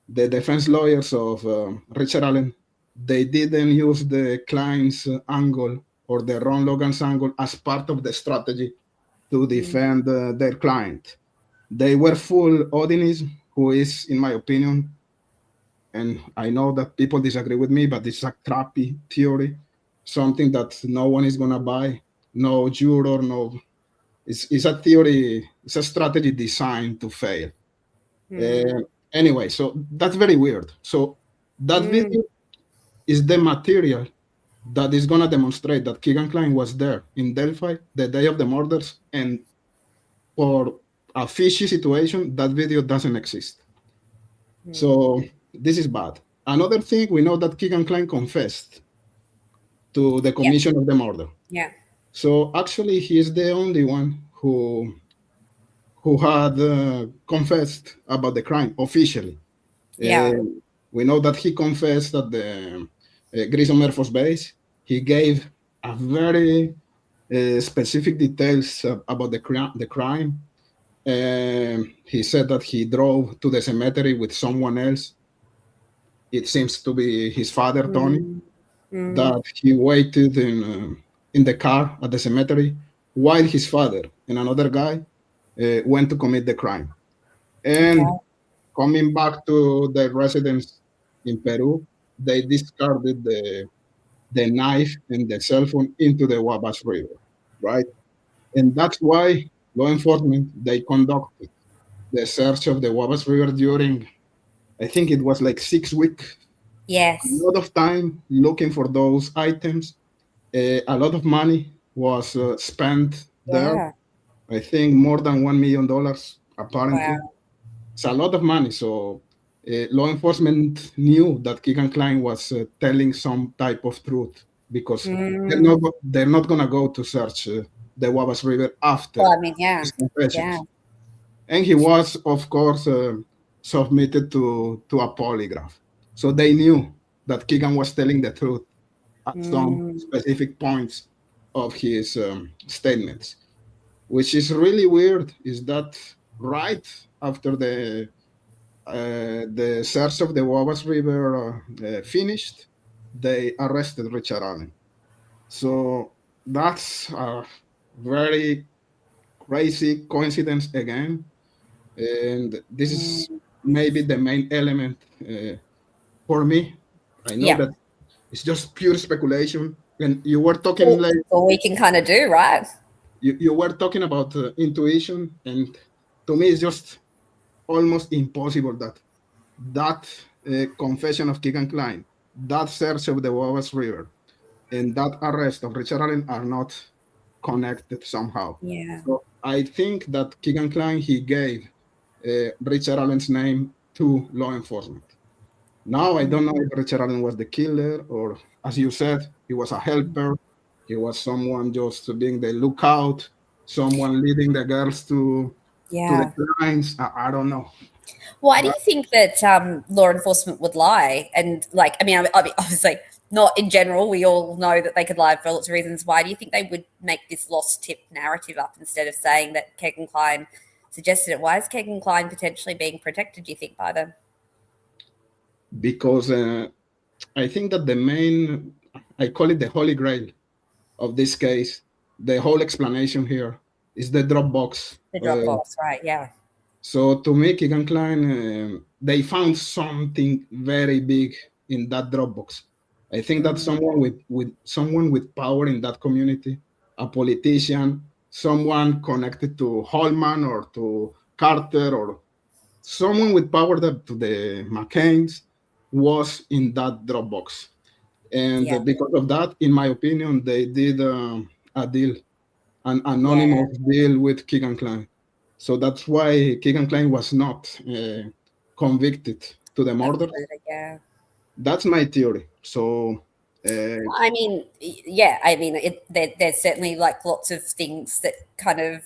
the defense lawyers of Richard Allen, they didn't use the Klein's angle or the Ron Logan's angle as part of the strategy to Mm. defend their client. They were full Odinism, who is, in my opinion, and I know that people disagree with me, but it's a crappy theory, something that no one is gonna buy, no juror, no. It's a theory, it's a strategy designed to fail. Mm. Anyway, so that's very weird. So that Mm. video is the material that is gonna demonstrate that Keegan Klein was there in Delphi the day of the murders, and for a fishy situation, that video doesn't exist. Mm. So this is bad. Another thing, we know that Keegan Klein confessed to the Yeah. commission of the murder. Yeah. So actually, he is the only one who had confessed about the crime officially. Yeah. We know that he confessed at the Grissom Air Force Base. he gave a very specific details about the crime. He said that he drove to the cemetery with someone else. It seems to be his father, Tony. Mm, mm, That he waited in the car at the cemetery while his father and another guy went to commit the crime. And okay. coming back to the residence in Peru, they discarded the knife and the cell phone into the Wabash River, right? And that's why law enforcement they conducted the search of the Wabash River during, I think it was like 6 weeks, a Yes. lot of time looking for those items. A lot of money was spent there. Yeah. I think more than $1 million apparently. Wow. It's a lot of money. So law enforcement knew that Keegan Klein was telling some type of truth because Mm. they're not gonna go to search the Wabash River after Well, I mean, yeah. his Yeah. confessions. And he was, of course, submitted to a polygraph. So they knew that Keegan was telling the truth at some Mm, specific points of his statements. Which is really weird is that right after the search of the Wabash River finished, they arrested Richard Allen. So that's a very crazy coincidence again, and this is mm. maybe the main element for me. I know Yeah. that it's just pure speculation, and you were talking Well, like it's all we can kind of do, right? you were talking about intuition, and to me, it's just almost impossible that confession of Keegan Klein, that search of the Wabash River, and that arrest of Richard Allen are not connected somehow. Yeah. So I think that Keegan Klein he gave Richard Allen's name to law enforcement. Now I don't know Mm. if Richard Allen was the killer or, as you said, he was a helper. He was someone just being the lookout, someone leading the girls to the Yeah. crimes. I don't know. Why do But you think that law enforcement would lie? And like, I mean, obviously not in general. We all know that they could lie for lots of reasons. Why do you think they would make this lost tip narrative up instead of saying that Kegan Klein suggested it? Why is Kegan Klein potentially being protected? Do you think by them? because I think that the main, I call it the holy grail of this case, the whole explanation here is the Dropbox. The Dropbox, right? Yeah. So to me, Keegan Klein, they found something very big in that Dropbox. I think that Mm, someone with power in that community, a politician, someone connected to Holman or to Carter or someone with power that to the McCains was in that Dropbox. And yeah. because of that, in my opinion, they did a deal, an Yeah. anonymous deal with Keegan Klein. So that's why Keegan Klein was not convicted to the Of the murders. murder. Yeah. That's my theory. So I mean, yeah, I mean, there's certainly like lots of things that kind of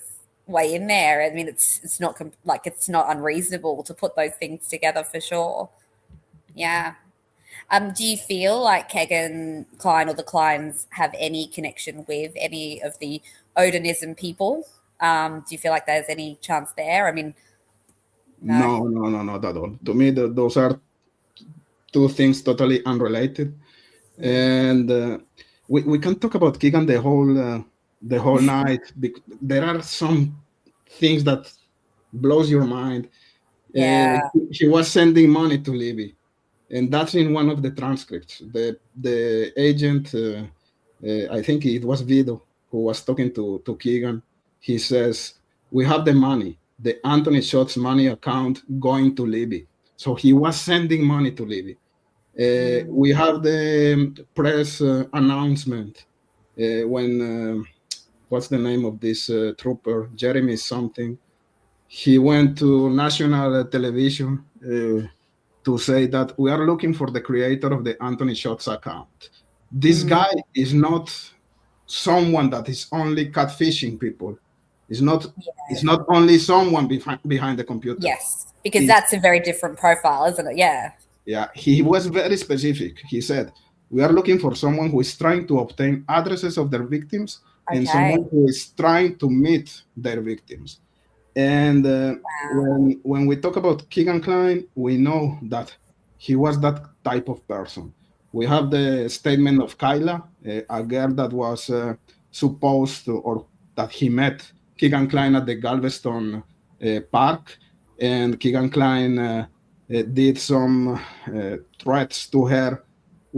weigh in there. I mean, it's not like it's not unreasonable to put those things together for sure. Yeah. Do you feel like Kegan Klein or the Kleins have any connection with any of the Odonism people? Do you feel like there's any chance there? I mean, no. no, no, no, not at all. To me, those are two things totally unrelated. Mm. And we can talk about Keegan the whole night. There are some things that blows your mind. Yeah. He was sending money to Libby, and that's in one of the transcripts. The agent, I think it was Vido, who was talking to Keegan. He says, "We have the money, the Anthony Shots money account going to Libby." So he was sending money to Libby. Mm. We have the press announcement when what's the name of this trooper? Jeremy something. He went to national television to say that we are looking for the creator of the Anthony Shots account. This Mm. guy is not someone that is only catfishing people. It's not. It's not only someone behind the computer. Yes, because He's that's a very different profile, isn't it? Yeah. Yeah, he was very specific. He said, We are looking for someone who is trying to obtain addresses of their victims and someone Okay. who is trying to meet their victims. And Wow. when we talk about Keegan Klein, we know that he was that type of person. We have the statement of Kyla, a girl that was supposed to, or that he met Keegan Klein at the Galveston Park, and Keegan Klein did some threats to her,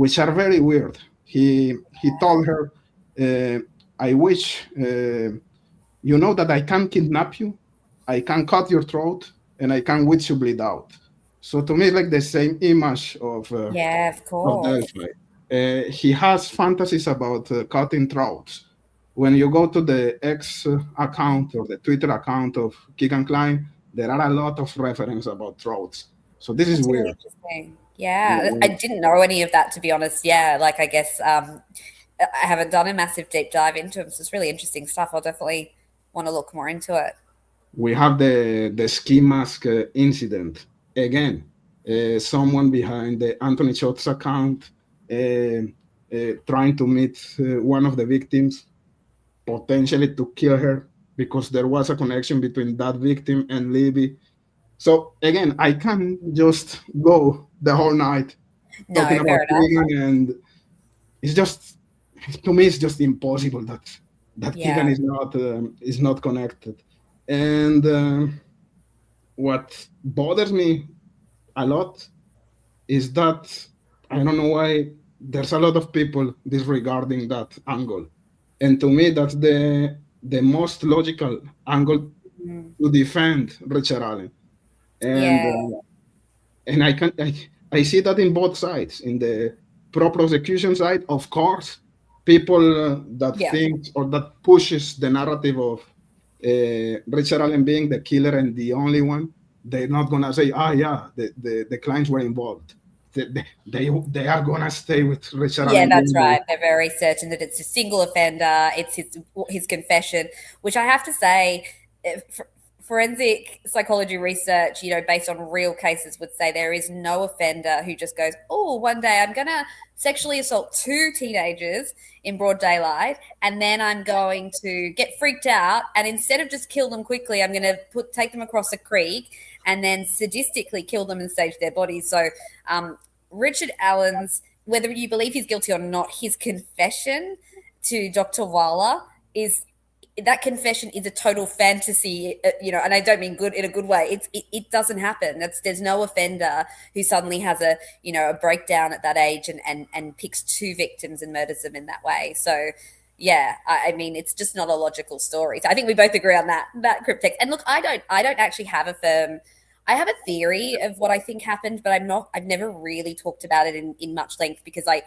which are very weird. He told her, "I wish." You know that I can kidnap you, I can cut your throat, and I can watch you bleed out. So to me, it's like the same image Yeah, of of course. Delphi. He has fantasies about cutting throats. When you go to the X account or the Twitter account of Keegan Klein, there are a lot of references about throats. So this is That's really weird. interesting. Yeah, I Uh, didn't know any of that, to be honest. Yeah, like I guess I haven't done a massive deep dive into it, so it's really interesting stuff. I'll definitely want to look more into it. we have the ski mask incident again. Someone behind the Anthony Shots account trying to meet one of the victims, potentially to kill her because there was a connection between that victim and Libby. So again, I can just go the whole night talking No, about fair enough. Keegan, and it's just, to me, it's just impossible that Keegan Yeah. is not connected. And what bothers me a lot is that I don't know why there's a lot of people disregarding that angle. And to me, that's the most logical angle Mm. to defend Richard Allen. And Yeah. and I see that in both sides. In the pro prosecution side, of course, people that Yeah. think or that pushes the narrative of Richard Allen being the killer and the only one, they're not gonna say, ah, yeah, the clients were involved. They are gonna stay with Richard Yeah, Allen that's being the. right. They're very certain that it's a single offender. It's his confession, which I have to say, forensic psychology research, based on real cases, would say there is no offender who just goes, "Oh, one day I'm gonna sexually assault two teenagers in broad daylight, and then I'm going to get freaked out, and instead of just kill them quickly, I'm going to take them across a creek, and then sadistically kill them and stage their bodies." So, Richard Allen's, whether you believe he's guilty or not, his confession to Dr. Wala is that confession is a total fantasy, and I don't mean good in a good way. It doesn't happen. There's no offender who suddenly has a breakdown at that age and picks two victims and murders them in that way. So yeah, I mean, it's just not a logical story. So I think we both agree on that cryptex. And look, I don't actually have a firm. I have a theory of what I think happened, but I've never really talked about it in much length because I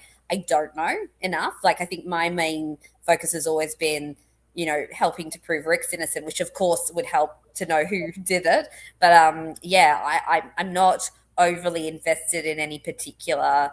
don't know enough. Like I think my main focus has always been, helping to prove Rick's innocent, which of course would help to know who did it. But yeah, I'm not overly invested in any particular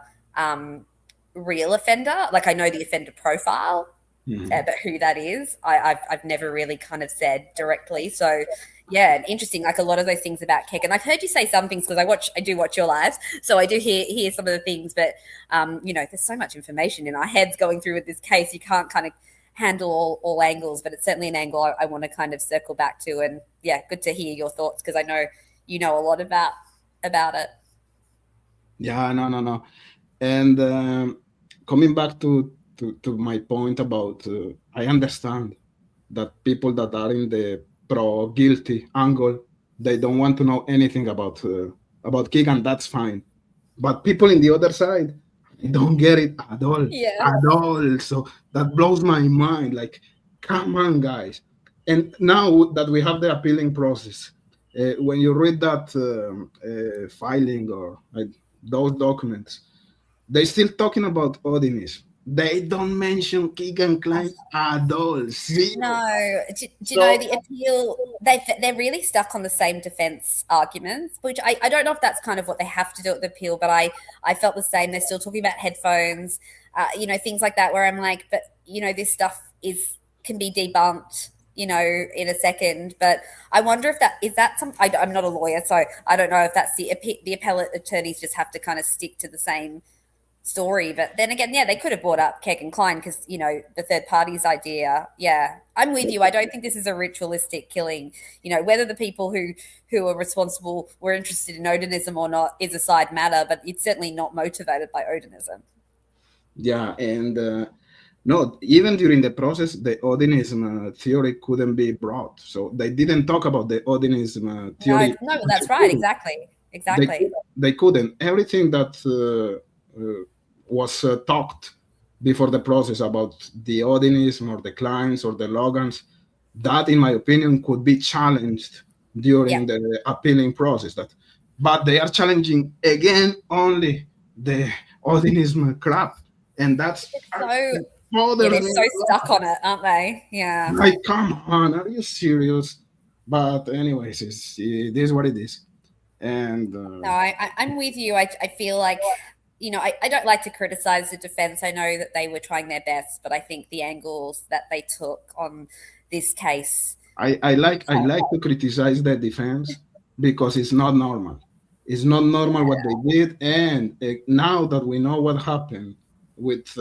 real offender. Like I know the offender profile, Mhm. but who that is, I've never really kind of said directly. So yeah, interesting. Like a lot of those things about Keck, and I've heard you say some things because I do watch your lives, so I do hear some of the things. But there's so much information in our heads going through with this case, you can't kind of handle all angles. But it's certainly an angle I want to kind of circle back to. And yeah, good to hear your thoughts because I know you know a lot about it. Yeah, no, no, no. And coming back to my point about, I understand that people that are in the pro guilty angle, they don't want to know anything about Keegan. That's fine. But people in the other side don't get it Yeah. at all. So that blows my mind. Like, come on, guys. And now that we have the appealing process, when you read that filing or those documents, they still talking about Odinis. They don't mention Keegan Klein at all. Zero. No, do you know So the appeal? They're really stuck on the same defense arguments, which I don't know if that's kind of what they have to do at the appeal, but I felt the same. They're still talking about headphones, things like that, where I'm like, but this stuff can be debunked, in a second. But I wonder if that some. I'm not a lawyer, so I don't know if that's the appellate attorneys just have to kind of stick to the story. But then again, yeah, they could have brought up Keck and Klein because, you know, the third party's idea. Yeah, I'm with you. I don't think this is a ritualistic killing. You know, whether the people who are responsible were interested in Odinism or not is a side matter, but it's certainly not motivated by Odinism. Yeah, and no, even during the process, the Odinism theory couldn't be brought. So they didn't talk about the Odinism theory. No, that's right. Exactly. Exactly. They couldn't. Everything that was talked before the process about the Odinism or the Kleins or the Logans, that, in my opinion, could be challenged during the appealing process. But they are challenging again only the Odinism crap, and that's they're so stuck on it, aren't they? Yeah. Like, come on, are you serious? But anyways, it is what it is. And no, I'm with you. I feel like, you know, I don't like to criticize the defense. I know that they were trying their best, but I think the angles that they took on this case. I like to criticize the defense because it's not normal. It's not normal what they did, and now that we know what happened with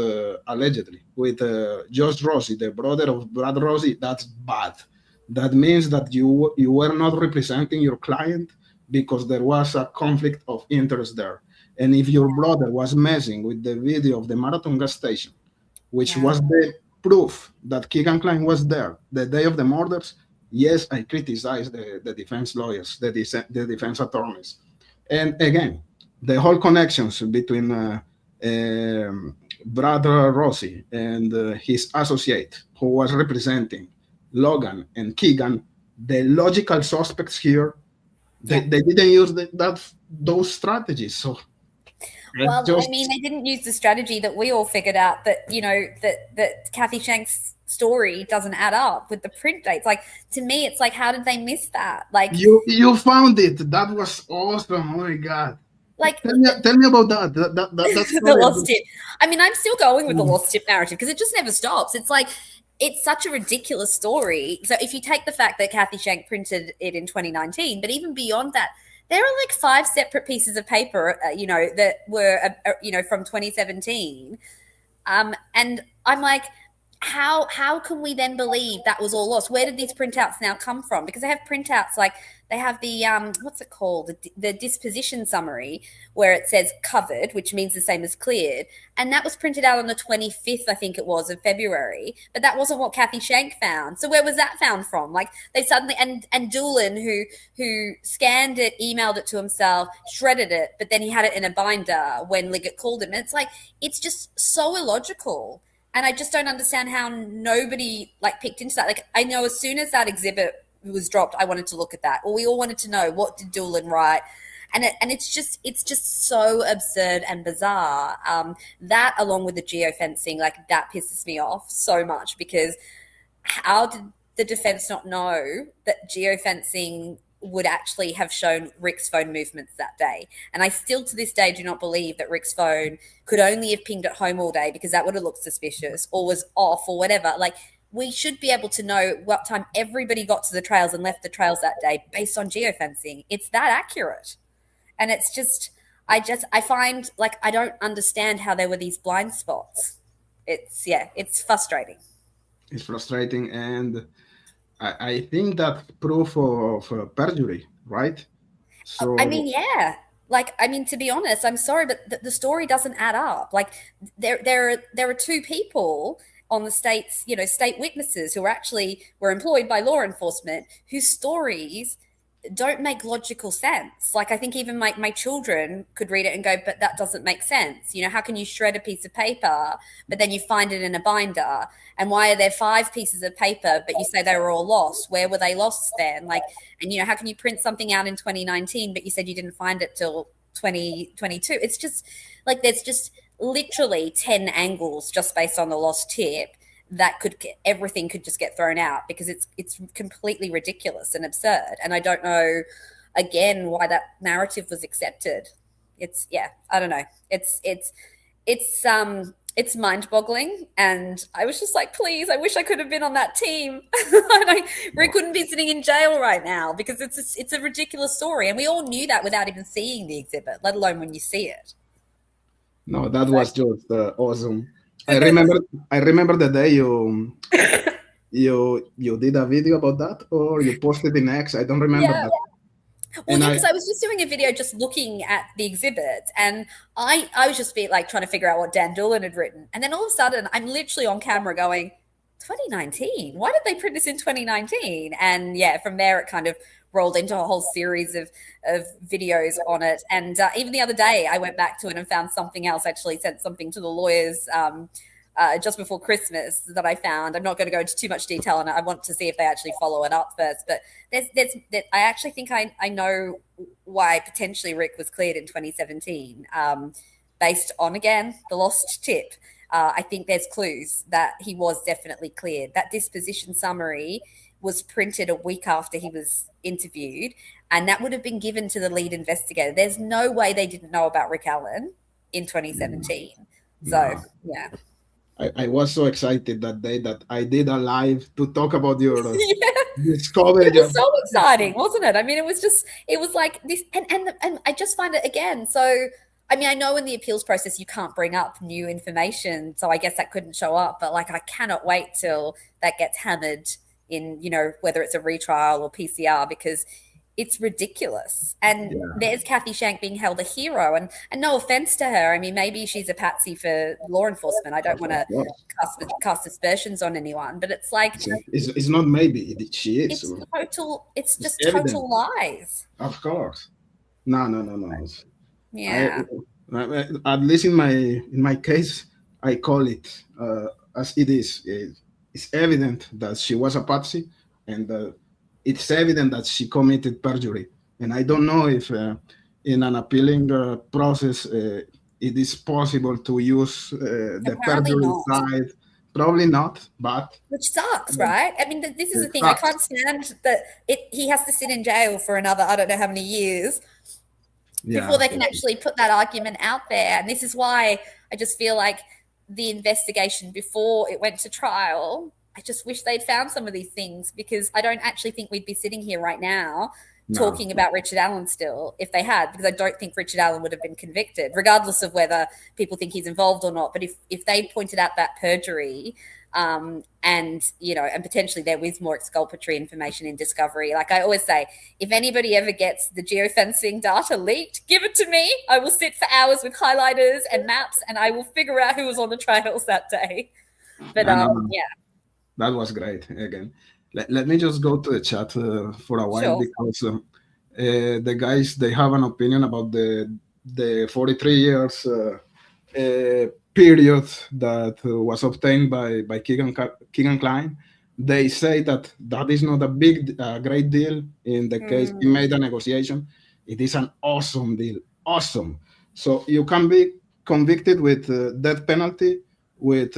allegedly with Josh Rossi, the brother of Brad Rossi, that's bad. That means that you were not representing your client because there was a conflict of interest there. And if your brother was messing with the video of the Marathon gas station, which was the proof that Keegan Klein was there the day of the murders, yes, I criticize the defense lawyers, the defense attorneys. And again, the whole connections between Brad Rossi and his associate, who was representing Logan and Keegan, the logical suspects here, they didn't use those strategies. So, well, I mean, they didn't use the strategy that we all figured out, that, you know, that Kathy Shank's story doesn't add up with the print dates. Like, to me, it's like, how did they miss that? Like, you found it. That was awesome. Oh my God. Like, tell me about that. That's the lost tip. I mean, I'm still going with the lost tip narrative because it just never stops. It's like, it's such a ridiculous story. So if you take the fact that Kathy Shank printed it in 2019, but even beyond that, there are like 5 separate pieces of paper, you know, that were, you know, from 2017. And I'm like, how can we then believe that was all lost? Where did these printouts now come from? Because they have printouts, like they have the what's it called, the disposition summary, where it says covered, which means the same as cleared, and that was printed out on the 25th, I think it was, of February. But that wasn't what Kathy Shank found. So where was that found from? Like, they suddenly, and Doolin, who scanned it, emailed it to himself, shredded it, but then he had it in a binder when Liggett called him. And it's like, it's just so illogical. And I just don't understand how nobody like picked into that. Like, I know as soon as that exhibit was dropped, I wanted to look at that. Or we all wanted to know, what did Doolin write? And it's just so absurd and bizarre. That, along with the geofencing, like, that pisses me off so much, because how did the defense not know that geofencing would actually have shown Rick's phone movements that day? And I still to this day do not believe that Rick's phone could only have pinged at home all day, because that would have looked suspicious, or was off or whatever. Like, we should be able to know what time everybody got to the trails and left the trails that day based on geofencing. It's that accurate. And it's just, I find, like, I don't understand how there were these blind spots. It's frustrating. It's frustrating, and I think that's proof of perjury, right? So I mean, yeah. Like, I mean, to be honest, I'm sorry, but the story doesn't add up. Like, there are 2 people on the state's, you know, state witnesses who were employed by law enforcement, whose stories don't make logical sense. Like, I think even my children could read it and go, but that doesn't make sense. You know, how can you shred a piece of paper, but then you find it in a binder? And why are there 5 pieces of paper, but you say they were all lost? Where were they lost then? Like, and, you know, how can you print something out in 2019, but you said you didn't find it till 2022? It's just like, there's just literally 10 angles just based on the lost tip that everything could just get thrown out, because it's completely ridiculous and absurd. And I don't know, again, why that narrative was accepted. I don't know. It's mind-boggling, and I was just like, please, I wish I could have been on that team. Rick wouldn't be sitting in jail right now, because it's a ridiculous story, and we all knew that without even seeing the exhibit, let alone when you see it. No, that So was just awesome. I remember. I remember the day you did a video about that, or you posted in X. I don't remember yeah. that. Well, And yeah, I because I was just doing a video just looking at the exhibits, and I was just like trying to figure out what Dan Doolan had written, and then all of a sudden I'm literally on camera going, 2019. Why did they print this in 2019? And yeah, from there it kind of rolled into a whole series of videos on it. And even the other day, I went back to it and found something else. Actually, sent something to the lawyers. Just before Christmas that I found. I'm not going to go into too much detail on it. I want to see if they actually follow it up first. But I actually think I know why potentially Rick was cleared in 2017, based on again the lost tip. I think there's clues that he was definitely cleared. That disposition summary was printed a week after he was interviewed, and that would have been given to the lead investigator. There's no way they didn't know about Rick Allen in 2017. So, no, yeah. I was so excited that day that I did a live to talk about your Yeah. discovery. It was so exciting, wasn't it? I mean, it was like this, and I just find it again. So, I mean, I know in the appeals process you can't bring up new information, so I guess that couldn't show up. But like, I cannot wait till that gets hammered in, whether it's a retrial or PCR, because it's ridiculous. And Yeah, there's Kathy Shank being held a hero, and no offense to her. I mean, maybe she's a patsy for law enforcement. I don't want to of course. cast aspersions on anyone, but it's like It's not maybe she is. it's It's just evident. total lies. Of course. No, no, no, no. I, Yeah. at least in my case, I call it as it is. It's evident that she was a patsy, and it's evident that she committed perjury. And I don't know if in an appealing process it is possible to use the Apparently perjury not. side. Probably not, but Which sucks, right? I mean, this is the it thing. I sucks. can't stand that he has to sit in jail for another, I don't know how many years before Yeah, they can actually put that argument out there. And this is why I just feel like the investigation before it went to trial, I just wish they'd found some of these things, because I don't actually think we'd be sitting here right now no. talking about Richard Allen still if they had, because I don't think Richard Allen would have been convicted, regardless of whether people think he's involved or not. But if they pointed out that perjury, and and potentially there was more exculpatory information in discovery. Like I always say, if anybody ever gets the geofencing data leaked, give it to me. I will sit for hours with highlighters and maps, and I will figure out who was on the trails that day. But No, no, no. yeah, That was great. Again, let me just go to the chat for a while, sure. because the guys, they have an opinion about the 43 years period that was obtained by Keegan Klein. They say that that is not a great deal in the case he Mm, made a negotiation. It is an awesome deal, awesome. So you can be convicted with death penalty, with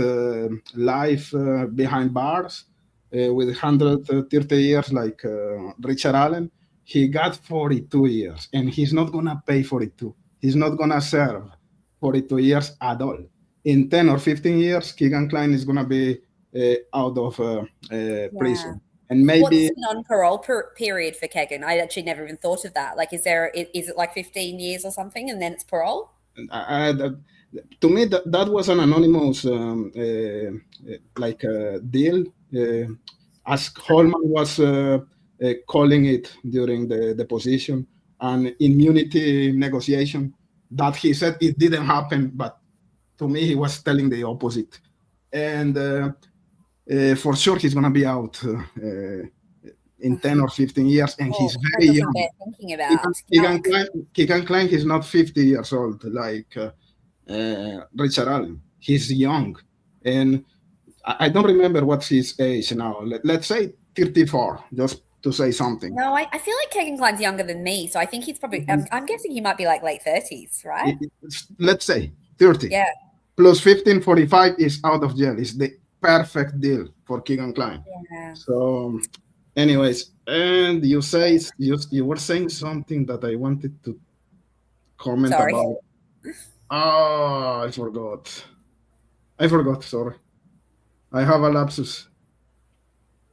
life behind bars, with 130 years like Richard Allen. He got 42 years, and he's not gonna pay 42. He's not gonna serve 42 years at all. In 10 or 15 years, Keegan Klein is gonna be out of yeah. prison, and What's maybe the non-parole period for Kegan? I actually never even thought of that. Like, is it like 15 years or something, and then it's parole? to me that was an anonymous deal, as Holman was calling it during the deposition, an immunity negotiation, that he said it didn't happen, but to me he was telling the opposite. And for sure he's going to be out in 10 or 15 years, and Oh, he's that very doesn't young. bear thinking about. Keegan Yuck. Klein, Keegan Klein, he's not 50 years old like Richard Allen. He's young, and I don't remember what's his age now. Let's say 34, just to say something. No, I feel like Kegan Klein's younger than me, so I think he's probably. I'm guessing he might be like late 30s, right? Let's say 30 Yeah, plus 15, 45 is out of jail. It's the perfect deal for Keegan Klein. yeah. So, anyways, and you were saying something that I wanted to comment Sorry. about. Oh, I forgot. I forgot. Sorry, I have a lapsus.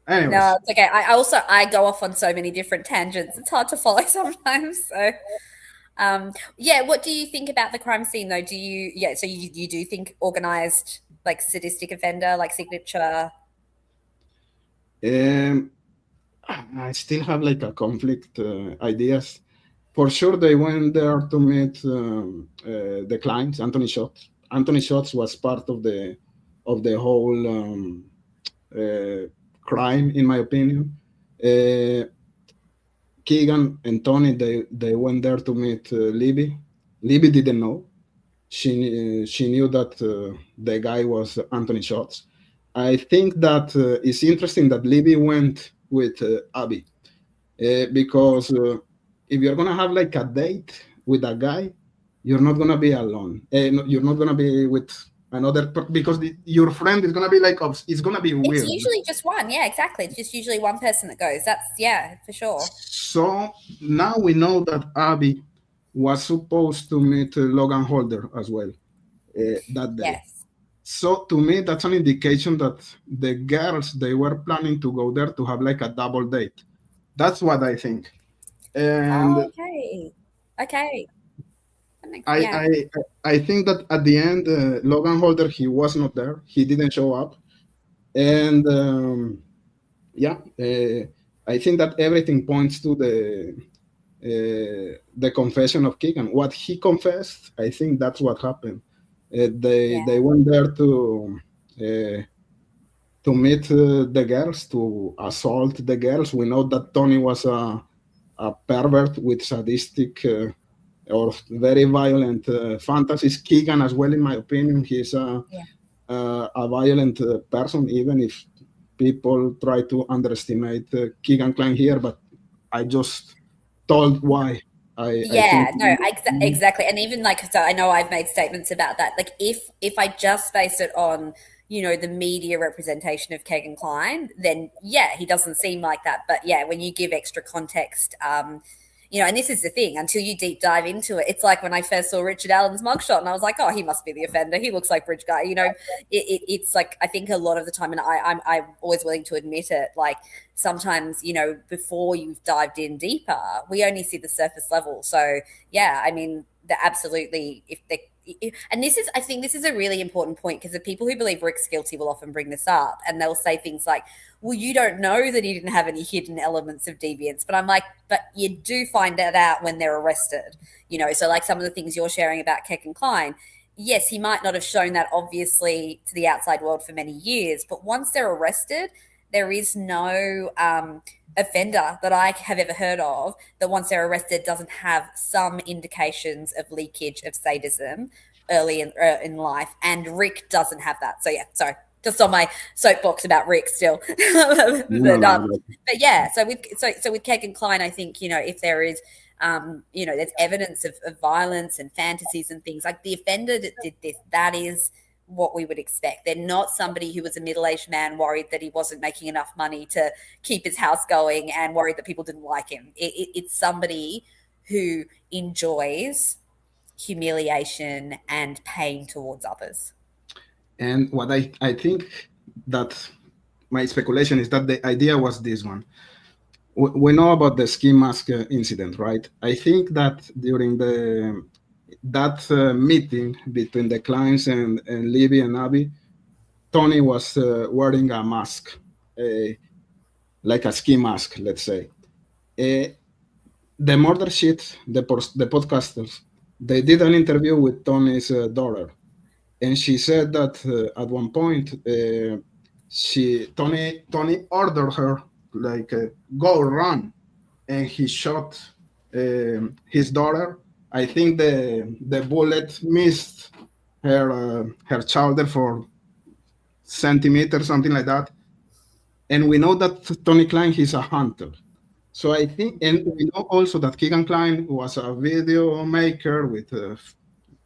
No, Anyways, it's okay. I go off on so many different tangents. It's hard to follow sometimes. So, Yeah, what do you think about the crime scene though? Do you yeah, so you do think organized like sadistic offender, like signature? Um, I still have like a conflict ideas. For sure, they went there to meet the clients, Anthony Shots. Anthony Shots was part of the whole uh, crime, in my opinion. Uh, Keegan and Tony, they went there to meet Libby. Libby didn't know. She knew that the guy was Anthony Shots. I think that it's interesting that Libby went with Abby because if you're gonna have like a date with a guy, you're not gonna be alone. You're not gonna be with because your friend is gonna be like it's gonna be It's weird. usually just one. Yeah, exactly. It's just usually one person that goes. That's yeah, for sure. So now we know that Abby was supposed to meet Logan Holder as well that day. Yes. So to me, that's an indication that the girls they were planning to go there to have like a double date. That's what I think. And Oh, okay. Okay. I Yeah. I I think that at the end, Logan Holder he was not there. He didn't show up, and yeah, I think that everything points to the confession of Keegan. What he confessed, I think that's what happened. They Yeah. went there uh, to meet the girls, to assault the girls. We know that Tony was a pervert with sadistic or very violent fantasies. Keegan, as well, in my opinion, he's Yeah. a violent person, even if people try to underestimate Keegan Klein here. But I just told why I think. Yeah, no, exactly. And even like, so I know I've made statements about that. Like, if I just base it on, the media representation of Kegan Kline, then yeah, he doesn't seem like that. But yeah, when you give extra context, and this is the thing, until you deep dive into it, it's like when I first saw Richard Allen's mugshot, and I was like, oh, he must be the offender. He looks like Bridge Guy. It's like I think a lot of the time, and I'm always willing to admit it, like sometimes before you've dived in deeper we only see the surface level. So yeah, I mean, absolutely, if they and I think this is a really important point, because the people who believe Rick's guilty will often bring this up, and they'll say things like, well, you don't know that he didn't have any hidden elements of deviance. But I'm like, but you do find that out when they're arrested. So like some of the things you're sharing about Keck and Klein, yes, he might not have shown that obviously to the outside world for many years, but once they're arrested, there is no offender that I have ever heard of that once they're arrested doesn't have some indications of leakage of sadism early in life. And Rick doesn't have that. So yeah, sorry, just on my soapbox about Rick still. No, but, no, but yeah, so with Keg and Klein, I think, if there is there's evidence of violence and fantasies and things, like the offender that did this, that is what we would expect. They're not somebody who was a middle-aged man worried that he wasn't making enough money to keep his house going and worried that people didn't like him. It's somebody who enjoys humiliation and pain towards others. And what I think that my speculation is that the idea was this one. We know about the ski mask incident, right? I think that during that meeting between the clients and Libby and Abby, Tony was wearing a mask, like a ski mask, let's say. Uh, the murder sheet, the podcasters, they did an interview with Tony's daughter, and she said that at one point Tony ordered her like go run, and he shot his daughter. I think the bullet missed her shoulder for centimeters, something like that. And we know that Tony Klein, he's a hunter. So I think, and we know also that Keegan Klein was a video maker with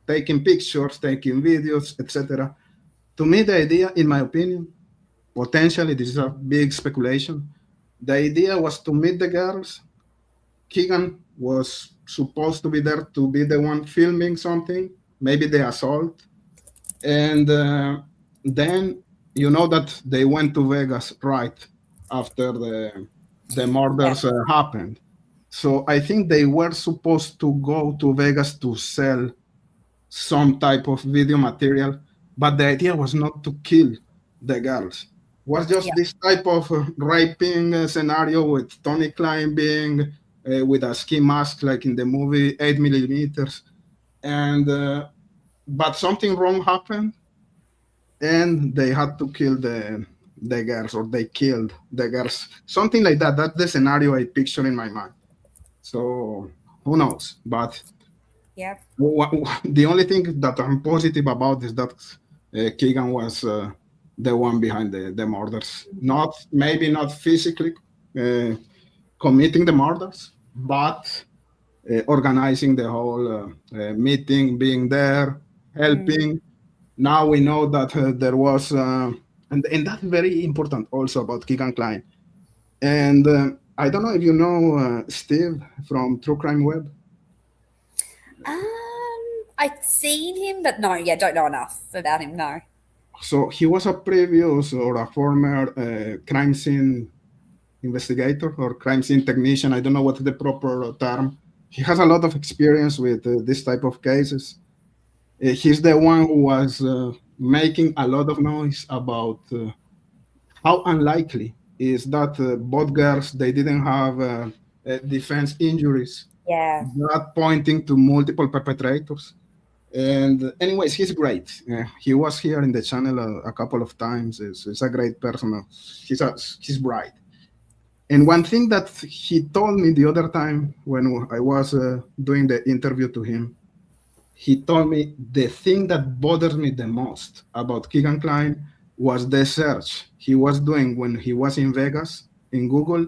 taking pictures, taking videos, etc. To me, the idea, in my opinion, potentially, this is a big speculation. The idea was to meet the girls. Keegan was supposed to be there to be the one filming something, maybe the assault. And then you know that they went to Vegas right after the murders happened. So I think they were supposed to go to Vegas to sell some type of video material, but the idea was not to kill the girls. Was just Yeah. this type of raping scenario with Tony Klein being with a ski mask like in the movie 8 millimeters, and but something wrong happened, and they had to kill the girls, or they killed the girls, something like that. That's the scenario I picture in my mind. So who knows? But Yeah. the only thing that I'm positive about is that Keegan was the one behind the murders. Not maybe not physically uh, committing the murders, but organizing the whole meeting, being there, Mm. helping. Now we know that there was, and that's very important also about Keegan Klein. And I don't know if you know Steve from True Crime Web. I've seen him, but no, yeah, don't know enough about him. No. So he was a previous or a former crime scene investigator or crime scene technician. I don't know what the proper term. He has a lot of experience with this type of cases. He's the one who was making a lot of noise about how unlikely is that both girls they didn't have defense injuries, Yeah. not pointing to multiple perpetrators. And anyways, he's great. He was here in the channel a couple of times. He's a great person. He's bright. And one thing that he told me the other time when I was doing the interview to him, he told me the thing that bothers me the most about Keegan Klein was the search he was doing when he was in Vegas in Google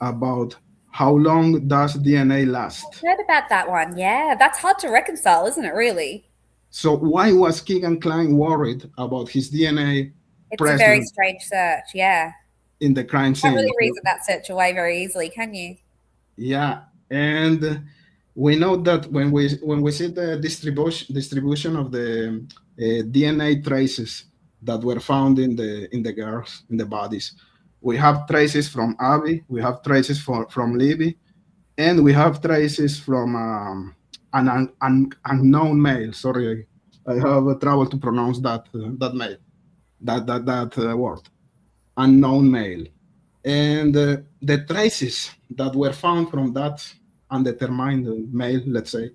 about how long does DNA last. Heard about that one. Yeah, that's hard to reconcile, isn't it? Really, So why was Keegan Klein worried about his DNA it's a very present strange search. Yeah, in the crime can't scene? really reason that search away very easily, can you? Yeah, and we know that when we see the distribution of the DNA traces that were found in the girls in the bodies, we have traces from Abby, we have traces from Libby, and we have traces from an unknown male. Sorry, I have trouble to pronounce that male that word, unknown male. And the traces that were found from that undetermined male, let's say,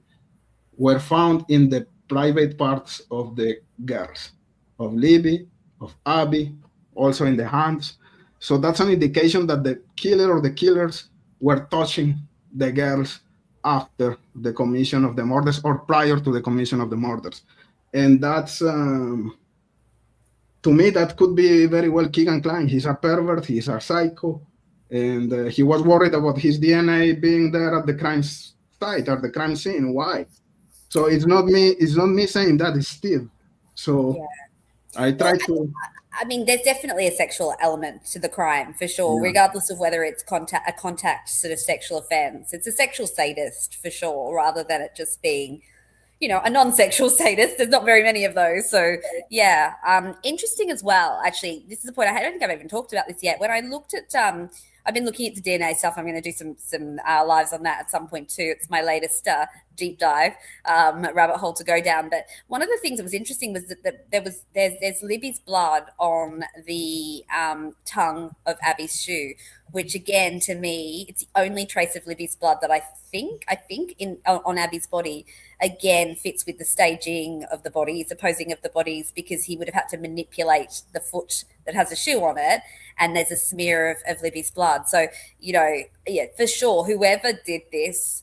were found in the private parts of the girls, of Libby, of Abby, also in the hands. So that's an indication that the killer or the killers were touching the girls after the commission of the murders or prior to the commission of the murders. And that's to me, that could be very well Keegan Klein. He's a pervert, he's a psycho, and he was worried about his DNA being there at the crime site or the crime scene. Why? So it's not me. It's not me saying that. It's Steve. So Yeah. I Well, try to. I mean, there's definitely a sexual element to the crime for sure, Yeah. regardless of whether it's a contact sort of sexual offense. It's a sexual sadist for sure, rather than it just being, a non-sexual sadist. There's not very many of those. So yeah, interesting as well. Actually, this is a point I don't think I've even talked about this yet. When I looked at, I've been looking at the DNA stuff. I'm going to do some lives on that at some point too. It's my latest deep dive rabbit hole to go down. But one of the things that was interesting was that there's Libby's blood on the tongue of Abby's shoe, which again to me it's the only trace of Libby's blood that I think in on Abby's body again fits with the staging of the bodies, the posing of the bodies, because he would have had to manipulate the foot that has a shoe on it, and there's a smear of Libby's blood. So, yeah, for sure, whoever did this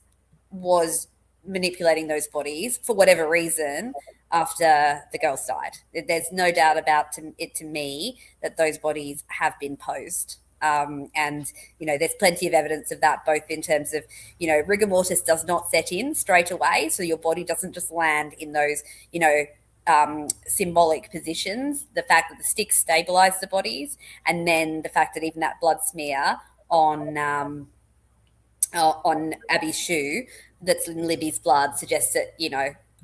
was manipulating those bodies for whatever reason after the girls died. There's no doubt about it to me that those bodies have been posed. And there's plenty of evidence of that, both in terms of rigor mortis does not set in straight away, so your body doesn't just land in those symbolic positions. The fact that the sticks stabilize the bodies, and then the fact that even that blood smear on Abby's shoe that's in Libby's blood suggests that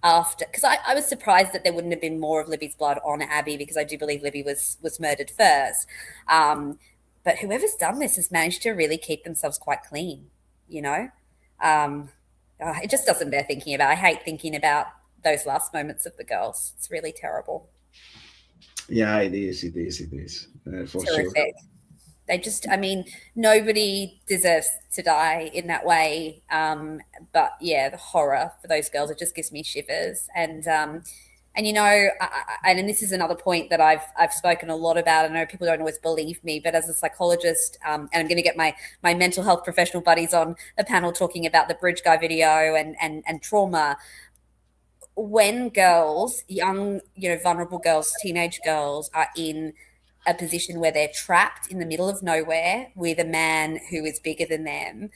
after, because I was surprised that there wouldn't have been more of Libby's blood on Abby, because I do believe Libby was murdered first. But whoever's done this has managed to really keep themselves quite clean, you know? It just doesn't bear thinking about. I hate thinking about those last moments of the girls. It's really terrible. Yeah, it is. It is. It is for sure. Terrific. They just, I mean, nobody deserves to die in that way. But yeah, the horror for those girls, it just gives me shivers. And you know, and this is another point that I've spoken a lot about. I know people don't always believe me, but as a psychologist, and I'm going to get my mental health professional buddies on a panel talking about the Bridge Guy video and trauma. When girls, young, you know, vulnerable girls, teenage girls are in a position where they're trapped in the middle of nowhere with a man who is bigger than them,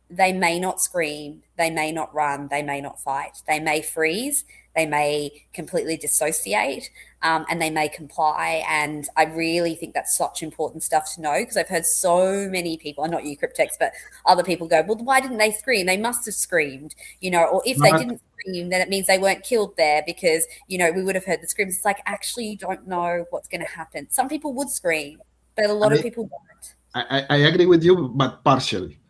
they may not scream, they may not run, they may not fight, they may freeze, they may completely dissociate, and they may comply. And I really think that's such important stuff to know, because I've heard so many people, and not you, Cryptex, but other people go, well, why didn't they scream? They must have screamed, you know, or if they But didn't scream, then it means they weren't killed there because, you know, we would have heard the screams. It's like, actually, you don't know what's going to happen. Some people would scream, but a lot of people don't. I agree with you, but partially.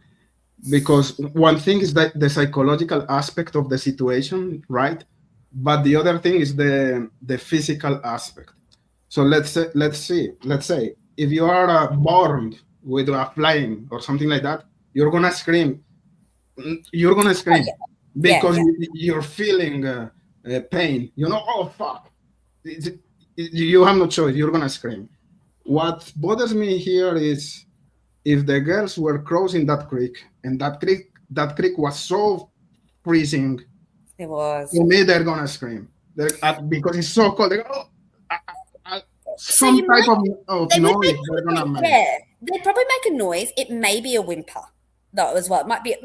Because one thing is that the psychological aspect of the situation, right? But the other thing is the physical aspect. So let's say if you are born with a flame or something like that, you're gonna scream. You're gonna scream because Yeah. you're feeling pain. You know, oh fuck! You have no choice. You're gonna scream. What bothers me here is if the girls were crossing that creek and that creek was so freezing, It was. to me they're gonna scream. Because it's so cold. They go, oh, So some you type might, of they would noise they're gonna make, make. yeah, they'd probably make a noise. It may be a whimper, though, as well. It might be,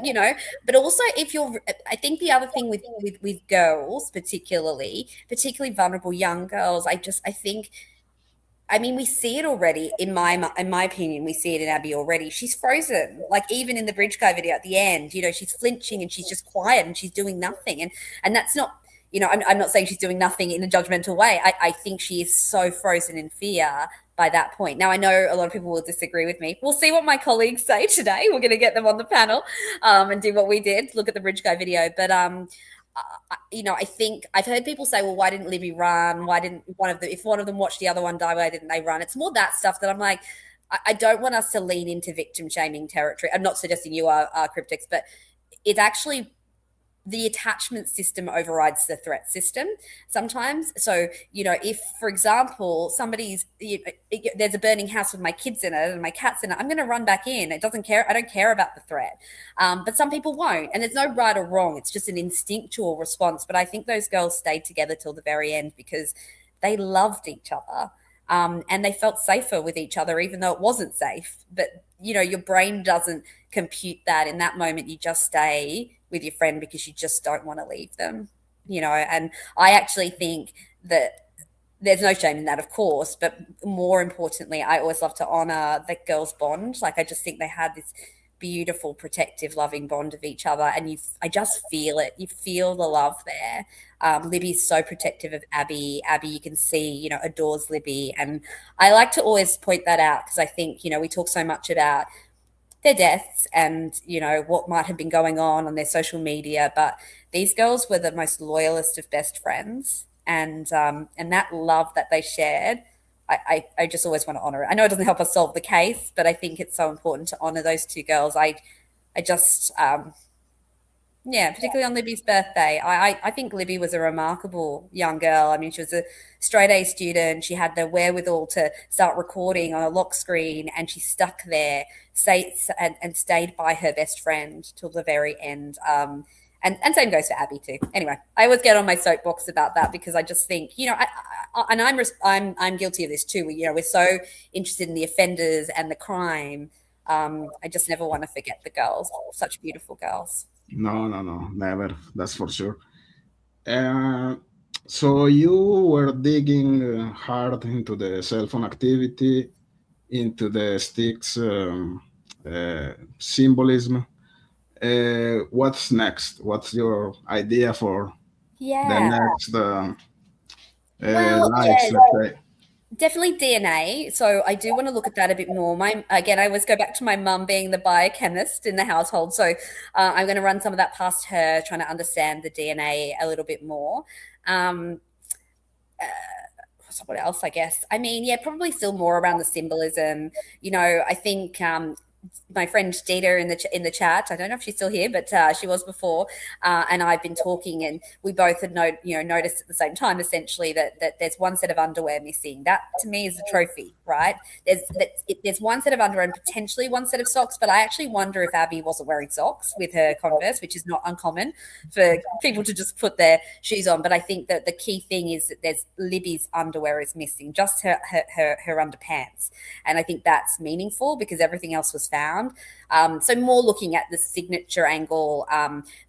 you know, but also if you're, I think the other thing with girls, particularly vulnerable young girls, I think, I mean, we see it already in my opinion. We see it in Abby already. She's frozen. Like even in the Bridge Guy video at the end, you know, she's flinching and she's just quiet and she's doing nothing. And that's not, you know, I'm not saying she's doing nothing in a judgmental way. I think she is so frozen in fear by that point. Now I know a lot of people will disagree with me. We'll see what my colleagues say today. We're going to get them on the panel, and do what we did. Look at the Bridge Guy video, but you know, I think I've heard people say, well, why didn't Libby run? Why didn't if one of them watched the other one die, why didn't they run? It's more that stuff that I'm like, I don't want us to lean into victim shaming territory. I'm not suggesting you are Cryptics, but it's actually the attachment system overrides the threat system sometimes. So, you know, if, for example, there's a burning house with my kids in it and my cat's in it, I'm going to run back in. I don't care about the threat. But some people won't. And there's no right or wrong. It's just an instinctual response. But I think those girls stayed together till the very end because they loved each other. And they felt safer with each other, even though it wasn't safe. But, you know, your brain doesn't compute that. In that moment, you just stay with your friend because you just don't want to leave them, you know. And I actually think that there's no shame in that, of course, but more importantly, I always love to honor the girls' bond. Like, I just think they had this beautiful, protective, loving bond of each other, and I just feel it. You feel the love there. Libby's so protective of Abby. Abby, you can see, you know, adores Libby, and I like to always point that out because I think, you know, we talk so much about their deaths and, you know, what might have been going on their social media, but these girls were the most loyalist of best friends, and that love that they shared, I just always want to honor it. I know it doesn't help us solve the case, but I think it's so important to honor those two girls. I just yeah, particularly on Libby's birthday. I think Libby was a remarkable young girl. I mean, she was a straight A student. She had the wherewithal to start recording on a lock screen, and she stuck there, and stayed by her best friend till the very end. And same goes for Abby too. Anyway, I always get on my soapbox about that because I just think, you know, I'm guilty of this too. You know, we're so interested in the offenders and the crime. I just never want to forget the girls. Such beautiful girls. No, never. That's for sure. Uh, so you were digging hard into the cell phone activity, into the sticks symbolism. What's next? What's your idea for the Yeah. next Well, lives, yeah, let's say? Definitely DNA. So I do want to look at that a bit more. I always go back to my mum being the biochemist in the household. So I'm going to run some of that past her, trying to understand the DNA a little bit more. Um, so what else? I guess. I mean, yeah, probably still more around the symbolism. I think my friend Dita in the chat. I don't know if she's still here, but she was before. And I've been talking, and we both had noticed at the same time, essentially, that there's one set of underwear missing. That to me is a trophy, right? There's one set of underwear and potentially one set of socks, but I actually wonder if Abby wasn't wearing socks with her Converse, which is not uncommon for people to just put their shoes on. But I think that the key thing is that there's Libby's underwear is missing, just her underpants, and I think that's meaningful because everything else was found. So more looking at the signature angle.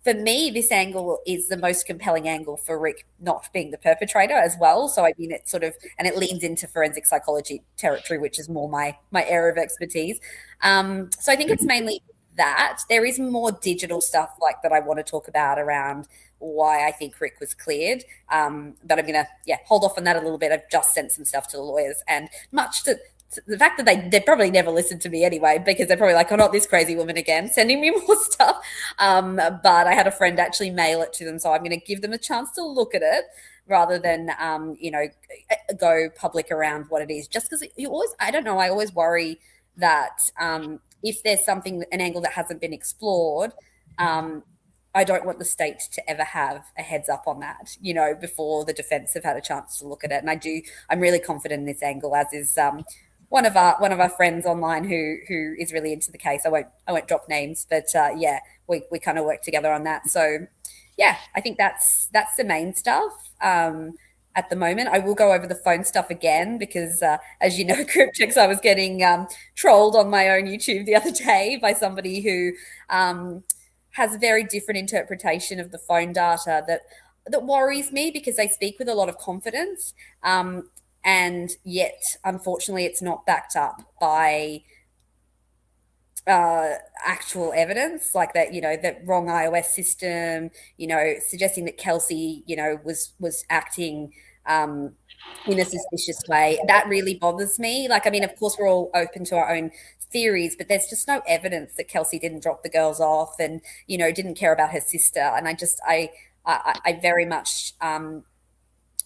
For me, this angle is the most compelling angle for Rick not being the perpetrator as well. So I mean, it leans into forensic psychology territory, which is more my area of expertise. So I think it's mainly that. There is more digital stuff like that I want to talk about around why I think Rick was cleared. But I'm going to, hold off on that a little bit. I've just sent some stuff to the lawyers, and much to the fact that they probably never listened to me anyway, because they're probably like, oh, not this crazy woman again, sending me more stuff. But I had a friend actually mail it to them. So I'm going to give them a chance to look at it rather than, go public around what it is. Just because I don't know, I always worry that if there's an angle that hasn't been explored, I don't want the state to ever have a heads up on that, before the defense have had a chance to look at it. And I'm really confident in this angle, as is one of our friends online who is really into the case. I won't drop names, but we kind of work together on that. So I think that's the main stuff. At the moment, I will go over the phone stuff again because, as you know, Cryptix, I was getting trolled on my own YouTube the other day by somebody who has a very different interpretation of the phone data that worries me, because they speak with a lot of confidence. And yet, unfortunately, it's not backed up by actual evidence, like that, that wrong iOS system, suggesting that Kelsey, was acting in a suspicious way. That really bothers me. Like, I mean, of course, we're all open to our own theories, but there's just no evidence that Kelsey didn't drop the girls off and, didn't care about her sister. And I very much,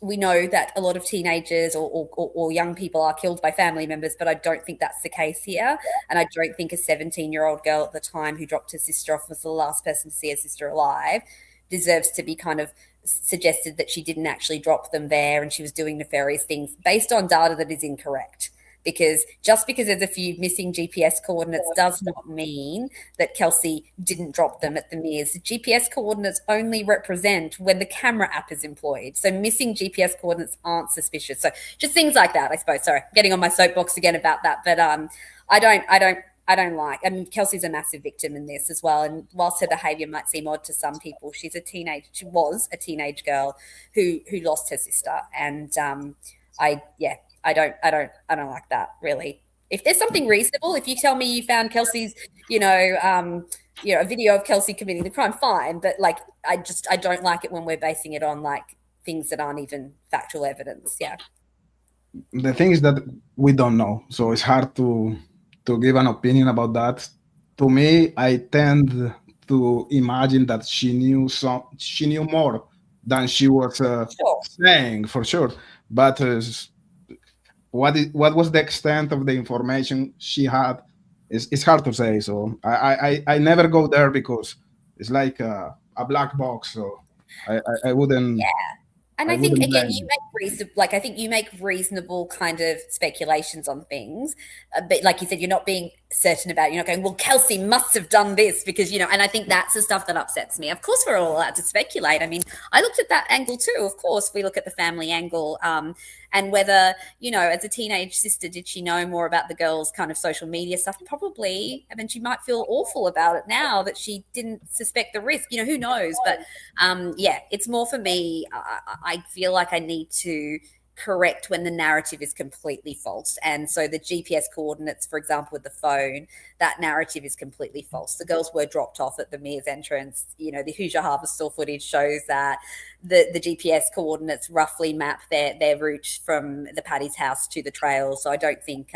we know that a lot of teenagers or young people are killed by family members, but I don't think that's the case here. And I don't think a 17-year-old girl at the time who dropped her sister off, was the last person to see her sister alive, deserves to be kind of suggested that she didn't actually drop them there and she was doing nefarious things based on data that is incorrect. Because just because there's a few missing GPS coordinates does not mean that Kelsey didn't drop them at the Mears. The GPS coordinates only represent when the camera app is employed. So missing GPS coordinates aren't suspicious. So just things like that, I suppose. Sorry, getting on my soapbox again about that. But I don't like. I mean, Kelsey's a massive victim in this as well. And whilst her behaviour might seem odd to some people, she was a teenage girl who lost her sister. And I don't like that, really. If there's something reasonable, if you tell me you found Kelsey's, a video of Kelsey committing the crime, fine. But like, I don't like it when we're basing it on like things that aren't even factual evidence. Yeah. The thing is that we don't know, so it's hard to give an opinion about that. To me, I tend to imagine that she knew more than she was saying, for sure. But what was the extent of the information she had? It's hard to say. So I never go there because it's like a black box. So I wouldn't. Yeah. And I think, again, you make reasonable kind of speculations on things. But like you said, you're not being certain about it. You're not going, well, Kelsey must have done this because, and I think that's the stuff that upsets me. Of course, we're all allowed to speculate. I mean, I looked at that angle too. Of course, we look at the family angle and whether, as a teenage sister, did she know more about the girls' kind of social media stuff? Probably. I mean, she might feel awful about it now that she didn't suspect the risk. Who knows? But it's more for me. I feel like I need to correct when the narrative is completely false. And so the GPS coordinates, for example, with the phone, that narrative is completely false. The girls were dropped off at the Mears entrance. You know, the Hoosier Harbour store footage shows that the GPS coordinates roughly map their route from the Paddy's house to the trail. So I don't think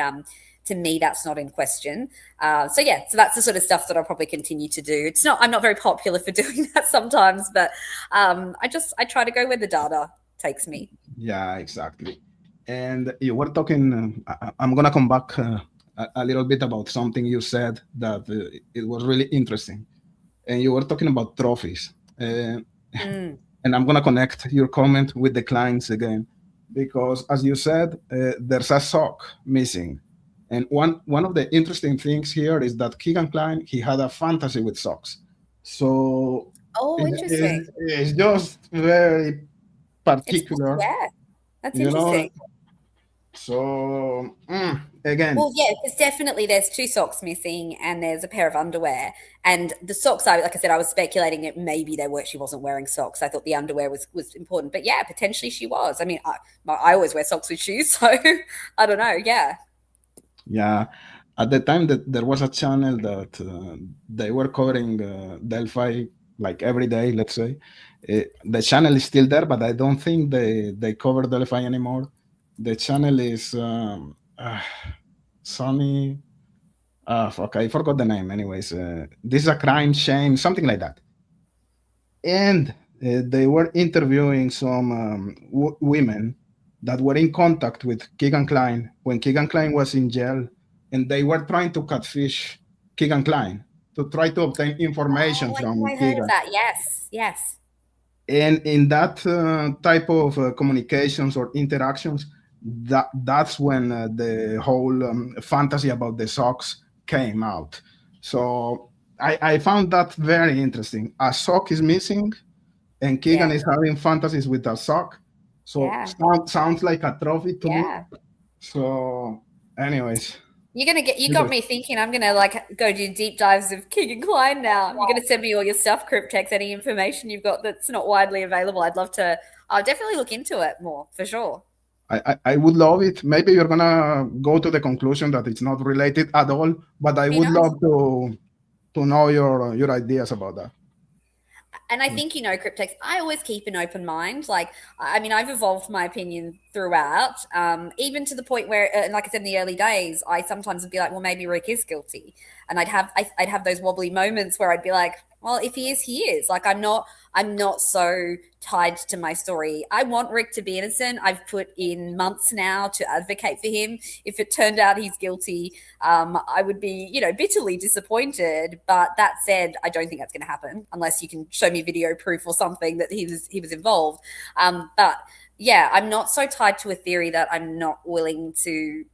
to me that's not in question. So yeah, so that's the sort of stuff that I'll probably continue to do. I'm not very popular for doing that sometimes, but I try to go where the data takes me. Yeah, exactly. And you were talking. I'm gonna come back a little bit about something you said that it was really interesting. And you were talking about trophies. And I'm gonna connect your comment with the clients again, because as you said, there's a sock missing. And one of the interesting things here is that Keegan Klein, he had a fantasy with socks. So Interesting. it's just very particular, Yeah, that's you know. interesting. So again, Well, yeah, because definitely there's 2 socks missing and there's a pair of underwear. And the socks, like I said, I was speculating that maybe she wasn't wearing socks. I thought the underwear was important, but yeah, potentially she was. I mean, I always wear socks with shoes, so I don't know. Yeah. yeah, at the time that there was a channel that they were covering Delphi like every day, let's say. The channel is still there, but I don't think they cover Delphi anymore. The channel is Sonny. Fuck, I forgot the name. Anyways, this is a crime, shame, something like that. And they were interviewing some women that were in contact with Keegan Klein when Keegan Klein was in jail, and they were trying to catfish Keegan Klein to try to obtain information from I heard Keegan. of that. Yes. And in that type of communications or interactions, that's when the whole fantasy about the socks came out. So I found that very interesting. A sock is missing, and Keegan is having fantasies with a sock. So sounds like a trophy to me. So, anyways. You got me thinking. I'm gonna go do deep dives of Keegan Klein now. You're gonna send me all your stuff, Cryptex, any information you've got that's not widely available. I'll definitely look into it more for sure. I would love it. Maybe you're gonna go to the conclusion that it's not related at all, but I would love to know your ideas about that. And I think, Cryptex, I always keep an open mind. Like, I mean, I've evolved my opinion throughout, even to the point where, like I said, in the early days, I sometimes would be like, well, maybe Rick is guilty. And I'd have those wobbly moments where I'd be like, well, if he is, he is. Like, I'm not so tied to my story. I want Rick to be innocent. I've put in months now to advocate for him. If it turned out he's guilty, I would be, bitterly disappointed. But that said, I don't think that's going to happen unless you can show me video proof or something that he was involved. But yeah, I'm not so tied to a theory that I'm not willing to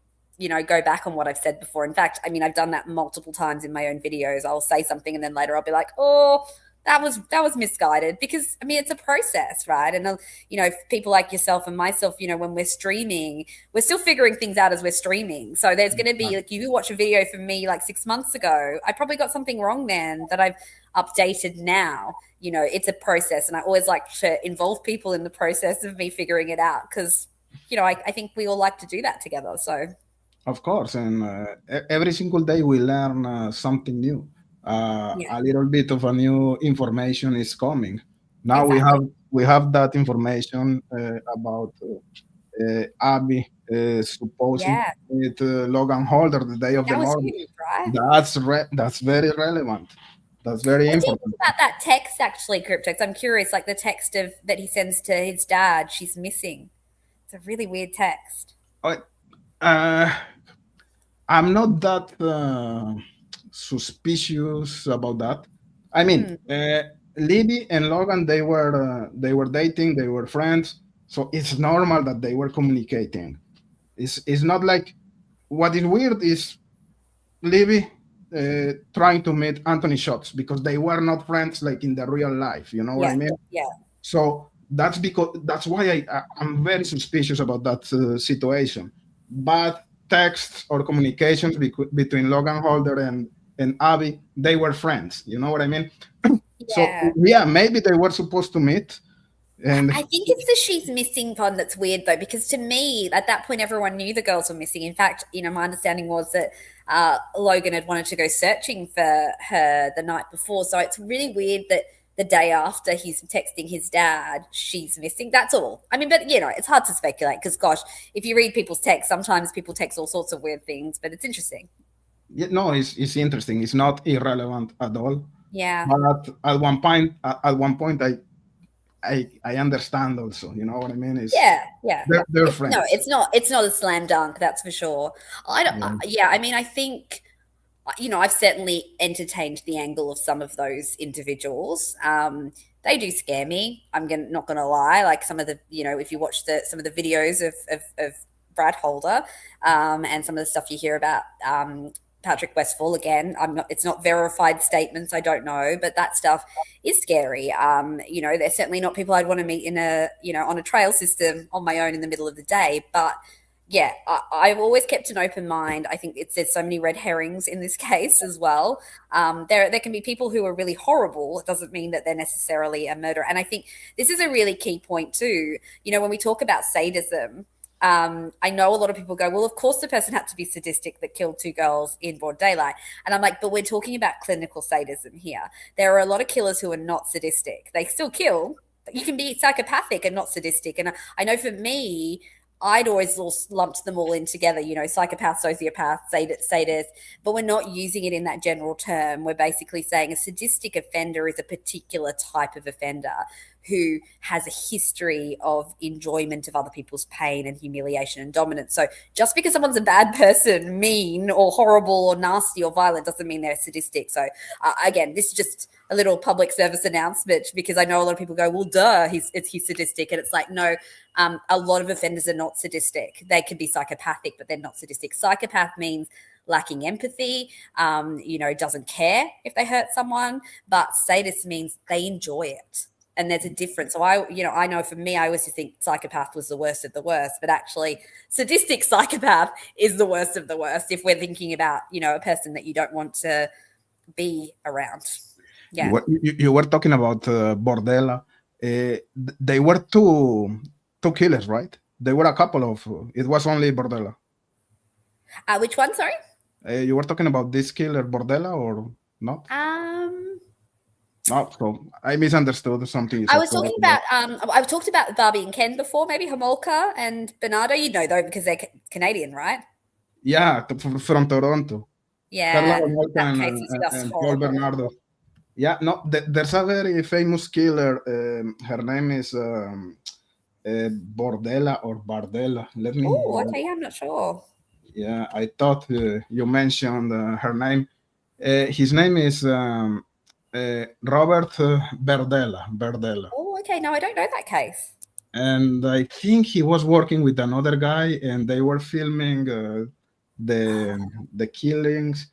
go back on what I've said before. In fact, I mean, I've done that multiple times in my own videos. I'll say something and then later I'll be like, oh, that was misguided, because I mean, it's a process, right? And people like yourself and myself, when we're streaming, we're still figuring things out as we're streaming. So there's going to be, like, you watch a video from me like 6 months ago, I probably got something wrong then that I've updated now. It's a process, and I always like to involve people in the process of me figuring it out, because I think we all like to do that together. So of course, and every single day we learn something new. A little bit of a new information is coming. Now we have that information about Abby supposing with Logan Holder the day of the murder. Right? That's very relevant. That's very important. About that text, actually, Cryptex, I'm curious. Like the text that he sends to his dad, she's missing. It's a really weird text. I'm not that suspicious about that. I mean, Libby and Logan, they were dating, they were friends, so it's normal that they were communicating. It's not like, what is weird is Libby trying to meet Anthony Shots, because they were not friends like in the real life. You know what I mean? Yeah. So that's why I'm very suspicious about that situation. But texts or communications between Logan Holder and Abby, they were friends. You know what I mean? So yeah, maybe they were supposed to meet. And I think it's the she's missing one that's weird though, because to me, at that point, everyone knew the girls were missing. In fact, my understanding was that Logan had wanted to go searching for her the night before. So it's really weird that the day after he's texting his dad, she's missing. That's all. I mean, but it's hard to speculate because, gosh, if you read people's texts, sometimes people text all sorts of weird things, but it's interesting. yeah, no, it's interesting. It's not irrelevant at all. Yeah. But at one point, I understand also. You know what I mean? It's Yeah. they're friends. No, it's not a slam dunk, that's for sure. I don't. I mean, I think I've certainly entertained the angle of some of those individuals. They do scare me. Not gonna lie. Like some of the, if you watch some of the videos of Brad Holder, and some of the stuff you hear about Patrick Westphal. Again, it's not verified statements. I don't know, but that stuff is scary. They're certainly not people I'd want to meet in on a trail system on my own in the middle of the day. But yeah, I've always kept an open mind. I think there's so many red herrings in this case as well. There can be people who are really horrible. It doesn't mean that they're necessarily a murderer. And I think this is a really key point too. When we talk about sadism, I know a lot of people go, well, of course the person had to be sadistic that killed two girls in broad daylight. And I'm like, but we're talking about clinical sadism here. There are a lot of killers who are not sadistic. They still kill, but you can be psychopathic and not sadistic. And I know for me, I'd always lumped them all in together, psychopath, sociopath, sadist, but we're not using it in that general term. We're basically saying a sadistic offender is a particular type of offender who has a history of enjoyment of other people's pain and humiliation and dominance. So just because someone's a bad person, mean or horrible or nasty or violent, doesn't mean they're sadistic. So again, this is just a little public service announcement, because I know a lot of people go, well, duh, he's sadistic. And it's like, no, a lot of offenders are not sadistic. They can be psychopathic, but they're not sadistic. Psychopath means lacking empathy, doesn't care if they hurt someone, but sadist means they enjoy it. And there's a difference. So I know for me, I always think psychopath was the worst of the worst, but actually sadistic psychopath is the worst of the worst if we're thinking about, a person that you don't want to be around. Yeah. You were talking about Bordella. They were two killers, right? There were a couple of. It was only Bordella. Which one? Sorry. You were talking about this killer Bordella or not? No, so I misunderstood something. I was talking about. I've talked about Barbie and Ken before. Maybe Homolka and Bernardo. You know though, because they're Canadian, right? Yeah, from Toronto. Yeah, and Paul Bernardo. Yeah, no, there's a very famous killer. Her name is Bordella or Bardella. Let me. Oh, okay, I'm not sure. Yeah, I thought you mentioned her name. His name is Robert Berdella. Oh, okay. No, I don't know that case. And I think he was working with another guy, and they were filming the killings.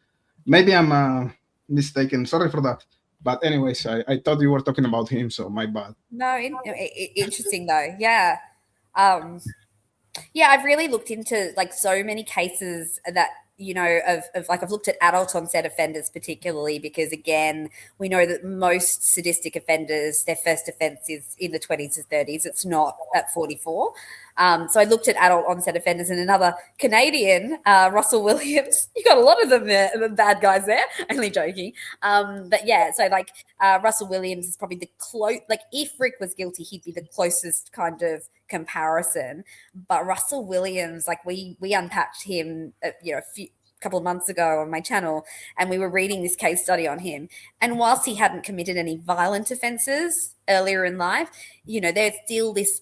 Maybe I'm mistaken. Sorry for that. But anyways, I thought you were talking about him, so my bad. No, interesting though. Yeah. Yeah, I've really looked into like so many cases that, of like I've looked at adult onset offenders particularly because, again, we know that most sadistic offenders, their first offense is in the 20s or 30s. It's not at 44. So I looked at adult onset offenders, and another Canadian, Russell Williams. You got a lot of them there, the bad guys there. Only joking. But yeah, so like Russell Williams is probably if Rick was guilty, he'd be the closest kind of comparison. But Russell Williams, like we unpacked him, a couple of months ago on my channel, and we were reading this case study on him. And whilst he hadn't committed any violent offences earlier in life, there's still this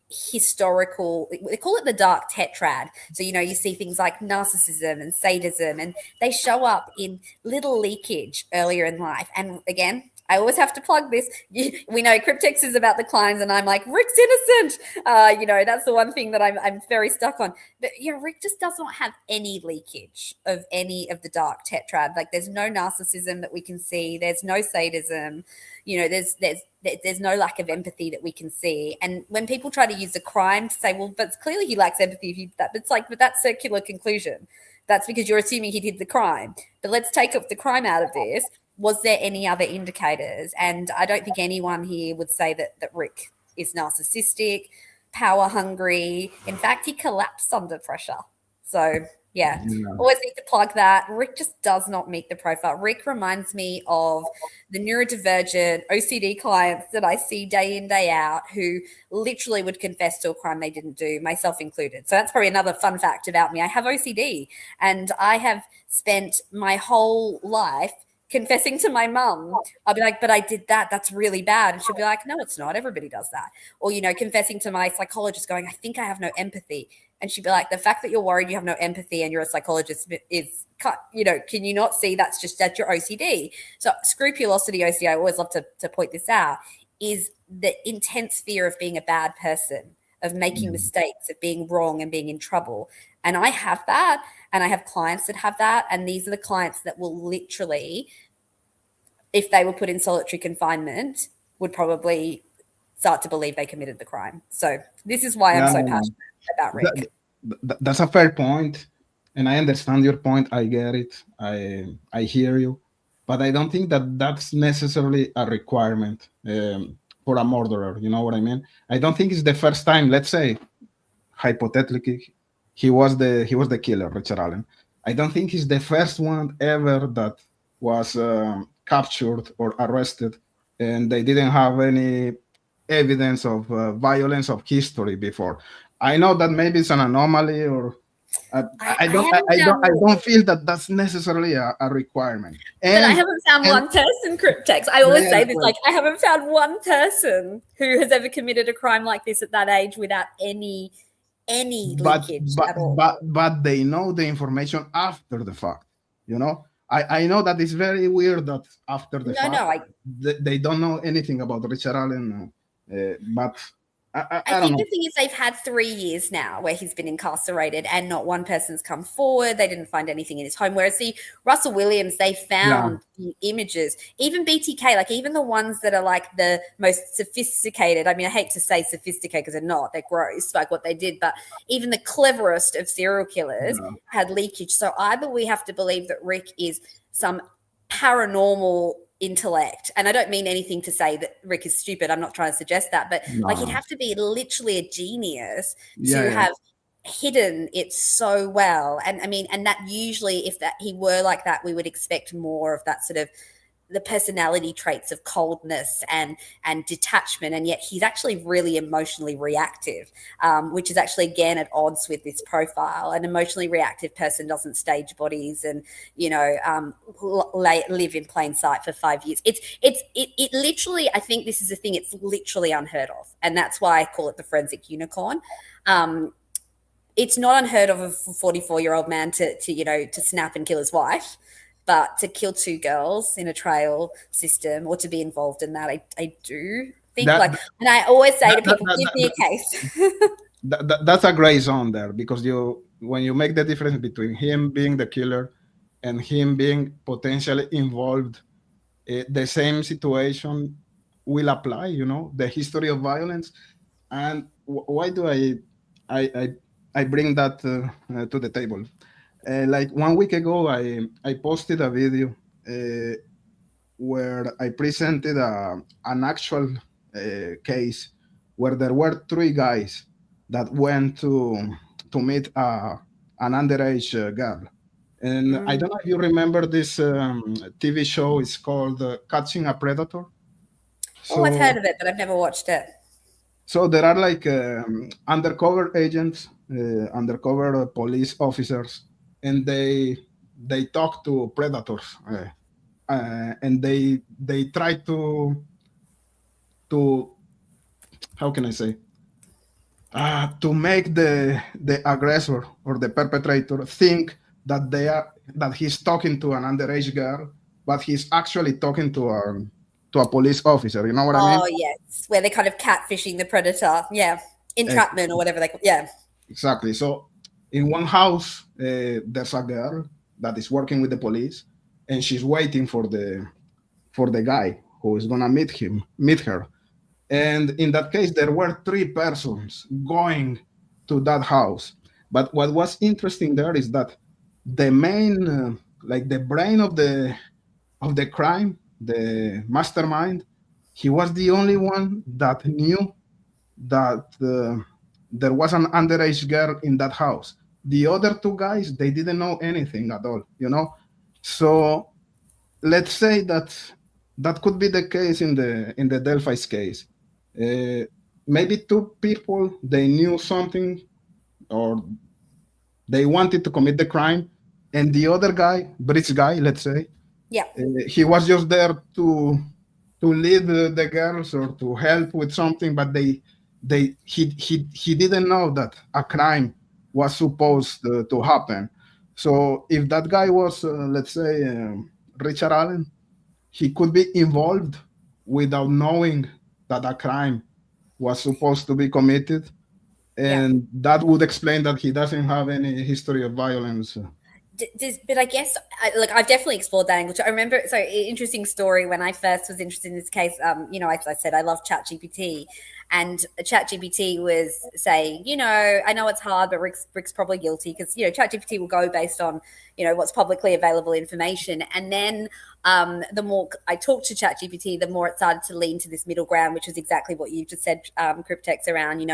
historical, they call it the dark tetrad. So, you see things like narcissism and sadism, and they show up in little leakage earlier in life. And again, I always have to plug this. We know Cryptex is about the climbs, and I'm like, Rick's innocent. That's the one thing that I'm very stuck on. But Rick just does not have any leakage of any of the dark tetrad. Like, there's no narcissism that we can see. There's no sadism. There's no lack of empathy that we can see. And when people try to use the crime to say, well, but clearly he lacks empathy, but that's circular conclusion. That's because you're assuming he did the crime. But let's take up the crime out of this. Was there any other indicators? And I don't think anyone here would say that Rick is narcissistic, power hungry. In fact, he collapsed under pressure. So yeah, always need to plug that. Rick just does not meet the profile. Rick reminds me of the neurodivergent OCD clients that I see day in, day out who literally would confess to a crime they didn't do, myself included. So that's probably another fun fact about me. I have OCD and I have spent my whole life confessing to my mum. I'll be like, but I did that. That's really bad. And she'll be like, no, it's not. Everybody does that. Or, confessing to my psychologist going, I think I have no empathy. And she'd be like, the fact that you're worried you have no empathy and you're a psychologist is, can you not see that's your OCD? So scrupulosity OCD, I always love to point this out, is the intense fear of being a bad person, of making mistakes, of being wrong and being in trouble. And I have that, and I have clients that have that. And these are the clients that will literally, if they were put in solitary confinement, would probably start to believe they committed the crime. So this is why I'm so passionate about Rick. That's a fair point, and I understand your point. I get it. I hear you, but I don't think that that's necessarily a requirement for a murderer. You know what I mean? I don't think it's the first time. Let's say, hypothetically, he was the killer, Richard Allen. I don't think he's the first one ever that was captured or arrested, and they didn't have any evidence of violence of history before. I know that maybe it's an anomaly, or I don't feel that that's necessarily a requirement. But I haven't found one person, Cryptex. I always say this, I haven't found one person who has ever committed a crime like this at that age without any linkage at all. But they know the information after the fact, I know that it's very weird that after the fact, they don't know anything about Richard Allen, but I think the thing is they've had 3 years now where he's been incarcerated and not one person's come forward. They didn't find anything in his home. Whereas Russell Williams, they found the images, even BTK, like even the ones that are like the most sophisticated. I mean, I hate to say sophisticated because they're not, they're gross, like what they did, but even the cleverest of serial killers had leakage. So either we have to believe that Rick is some paranormal intellect, and I don't mean anything to say that Rick is stupid. I'm not trying to suggest that, but like he'd have to be literally a genius to have hidden it so well. And I mean, and that usually, if that he were like that, we would expect more of that sort of the personality traits of coldness and detachment, and yet he's actually really emotionally reactive, which is actually again at odds with this profile. An emotionally reactive person doesn't stage bodies and live in plain sight for 5 years. It literally, I think this is the thing, it's literally unheard of, and that's why I call it the forensic unicorn. It's not unheard of a 44-year-old man to snap and kill his wife. But to kill 2 girls in a trail system or to be involved in that, I do think and I always say to people, give me a case. That's a gray zone there, because when you make the difference between him being the killer and him being potentially involved, the same situation will apply, the history of violence. And why do I bring that to the table? Like 1 week ago, I posted a video where I presented an actual case where there were 3 guys that went to meet an underage girl. And I don't know if you remember this TV show. It's called Catching a Predator. So, I've heard of it, but I've never watched it. So there are like undercover agents, undercover police officers, and they talk to predators, and they try to how can I say, to make the aggressor or the perpetrator think that he's talking to an underage girl, but he's actually talking to a police officer. You know what I mean? Oh yes, where they're kind of catfishing the predator. Yeah, entrapment or whatever they call. Yeah, exactly. So in one house, there's a girl that is working with the police, and she's waiting for the guy who is gonna meet her. And in that case, there were 3 persons going to that house. But what was interesting there is that the main, like the brain of the crime, the mastermind, he was the only one that knew that there was an underage girl in that house. The other two guys, they didn't know anything at all, you know. So let's say that that could be the case in the Delphi's case. Maybe two people, they knew something, or they wanted to commit the crime, and the other guy, British guy, let's say, Yeah. he was just there to lead the girls or to help with something, but he didn't know that a crime was supposed to happen. So if that guy was, let's say, Richard Allen, he could be involved without knowing that a crime was supposed to be committed, Yeah. and that would explain that he doesn't have any history of violence. But I guess I've definitely explored that angle too. I remember, so interesting story when I first was interested in this case. As I said, I love ChatGPT, and ChatGPT was saying, I know it's hard, but Rick's probably guilty because ChatGPT will go based on what's publicly available information, and then the more I talked to ChatGPT, the more it started to lean to this middle ground, which is exactly what you just said, Cryptex, around,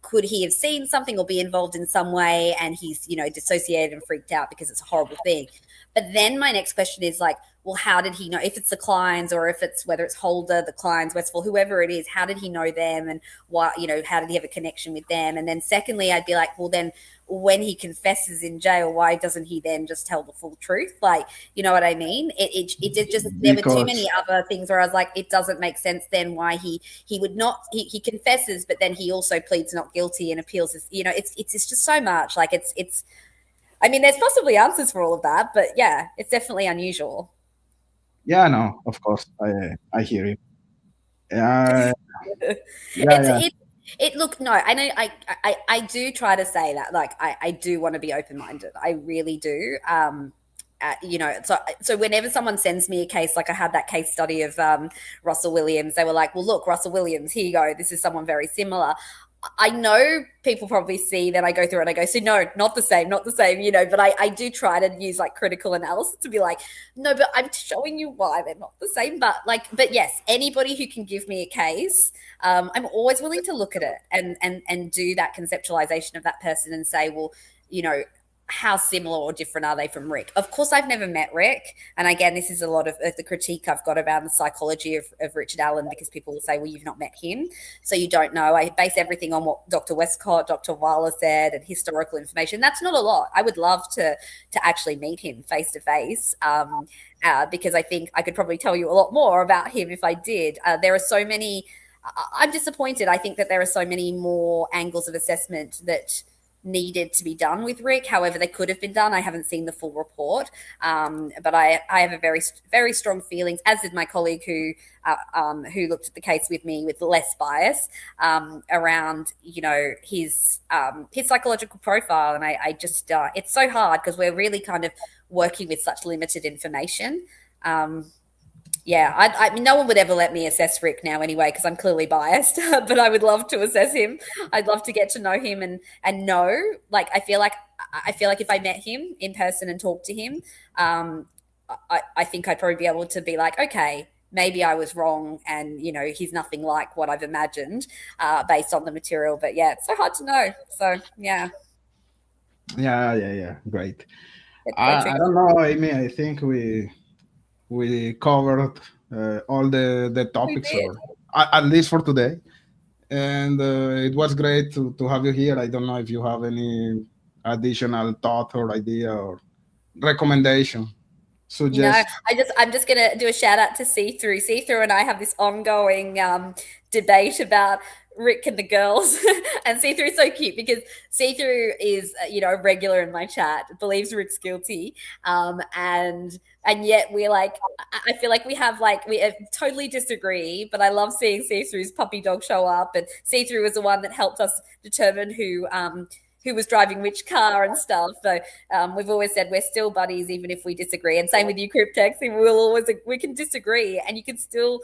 could he have seen something or be involved in some way, and he's, dissociated and freaked out because it's a horrible thing. But then my next question is like, well, how did he know, if it's the Kleins or if it's, whether it's Holder, the Kleins, Westfall, whoever it is, how did he know them, and why, how did he have a connection with them? And then secondly, I'd be like, well, then when he confesses in jail, why doesn't he then just tell the full truth? Like, you know what I mean? It did just, there were too many other things where I was like, it doesn't make sense then why he would not, he confesses, but then he also pleads not guilty and appeals his, it's just so much. Like it's, I mean, there's possibly answers for all of that, but yeah, it's definitely unusual. Yeah, no, of course, I hear you. Yeah, Look, no, I know I do try to say that, like, I do want to be open-minded. I really do. So whenever someone sends me a case, like I had that case study of Russell Williams, they were like, well, look, Russell Williams, here you go. This is someone very similar. I know people probably see that I go through it and I go, so no, not the same, but I do try to use like critical analysis to be like, no, but I'm showing you why they're not the same. But yes, anybody who can give me a case, I'm always willing to look at it and do that conceptualization of that person and say, well, how similar or different are they from Rick? Of course, I've never met Rick. And again, this is a lot of the critique I've got around the psychology of Richard Allen, because people will say, well, you've not met him, so you don't know. I base everything on what Dr. Westcott, Dr. Weiler said, and historical information. That's not a lot. I would love to actually meet him face to face, because I think I could probably tell you a lot more about him if I did. There are so many, I'm disappointed. I think that there are so many more angles of assessment that needed to be done with Rick. However, they could have been done. I haven't seen the full report, but I have a very, very strong feelings, as did my colleague who looked at the case with me with less bias, around his psychological profile. And I just it's so hard because we're really kind of working with such limited information. I mean, no one would ever let me assess Rick now anyway, because I'm clearly biased, but I would love to assess him. I'd love to get to know him and know, like, I feel like if I met him in person and talked to him, I think I'd probably be able to be like, okay, maybe I was wrong, and he's nothing like what I've imagined, based on the material. But yeah, it's so hard to know. So yeah. Great. I don't know, Amy. I think we covered all the topics, or at least for today. And it was great to have you here. I don't know if you have any additional thought or idea or recommendation. I'm just gonna do a shout out to See Through. See Through and I have this ongoing debate about Rick and the girls, and See Through is so cute because See Through is a regular in my chat, believes Rick's guilty, and yet we're like, I feel like we totally disagree, but I love seeing See Through's puppy dog show up, and See Through was the one that helped us determine who was driving which car and stuff. So we've always said we're still buddies even if we disagree, and same with you, Cryptex. We can disagree and you can still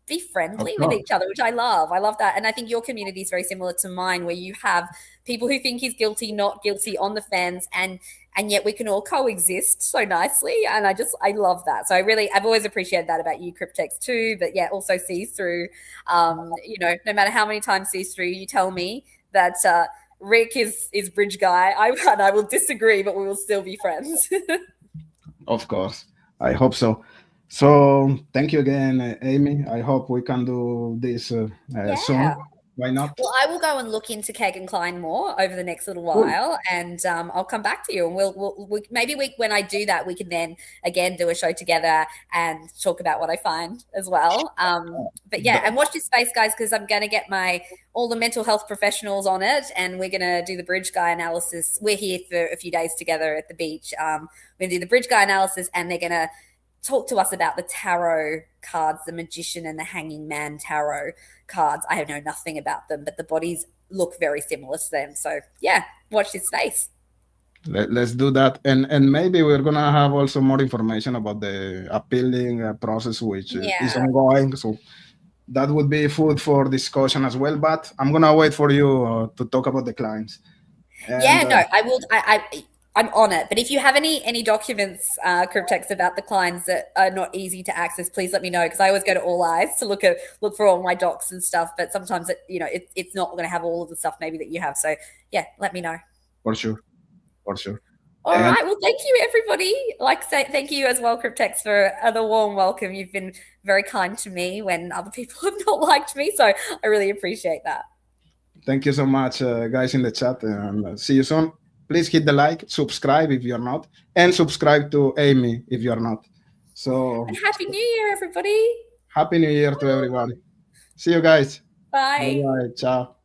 be friendly Of with course. each other, which I love. I love that. And I think your community is very similar to mine, where you have people who think he's guilty, not guilty, on the fence, and yet we can all coexist so nicely. And I love that. So I've always appreciated that about you, Cryptex, too. But yeah, also sees through, no matter how many times sees through, you tell me that Rick is bridge guy. I will disagree, but we will still be friends. Of course. I hope so. So thank you again, Amy. I hope we can do this Yeah. soon. Why not? Well, I will go and look into Keg and Klein more over the next little Cool. while, and I'll come back to you. And when I do that, we can then again do a show together and talk about what I find as well. But yeah, and watch this space, guys, because I'm going to get all the mental health professionals on it, and we're going to do the bridge guy analysis. We're here for a few days together at the beach. We're going to do the bridge guy analysis, and they're going to talk to us about the tarot cards, the Magician and the Hanging Man tarot cards. I know nothing about them, but the bodies look very similar to them. So yeah, watch this space. Let's do that, and maybe we're gonna have also more information about the appealing process, which is ongoing. So that would be food for discussion as well. But I'm gonna wait for you to talk about the clients. And, I will. I'm on it. But if you have any documents, Cryptex, about the clients that are not easy to access, please let me know, because I always go to All Eyes to look for all my docs and stuff. But sometimes it's not going to have all of the stuff maybe that you have. So yeah, let me know. For sure. All right. Well, thank you, everybody. Thank you as well, Cryptex, for the warm welcome. You've been very kind to me when other people have not liked me. So I really appreciate that. Thank you so much, guys in the chat, and see you soon. Please hit the like, subscribe if you're not, and subscribe to Amy if you're not. So, and Happy New Year, everybody. Happy New Year to everybody. See you guys. Bye. Bye. Ciao.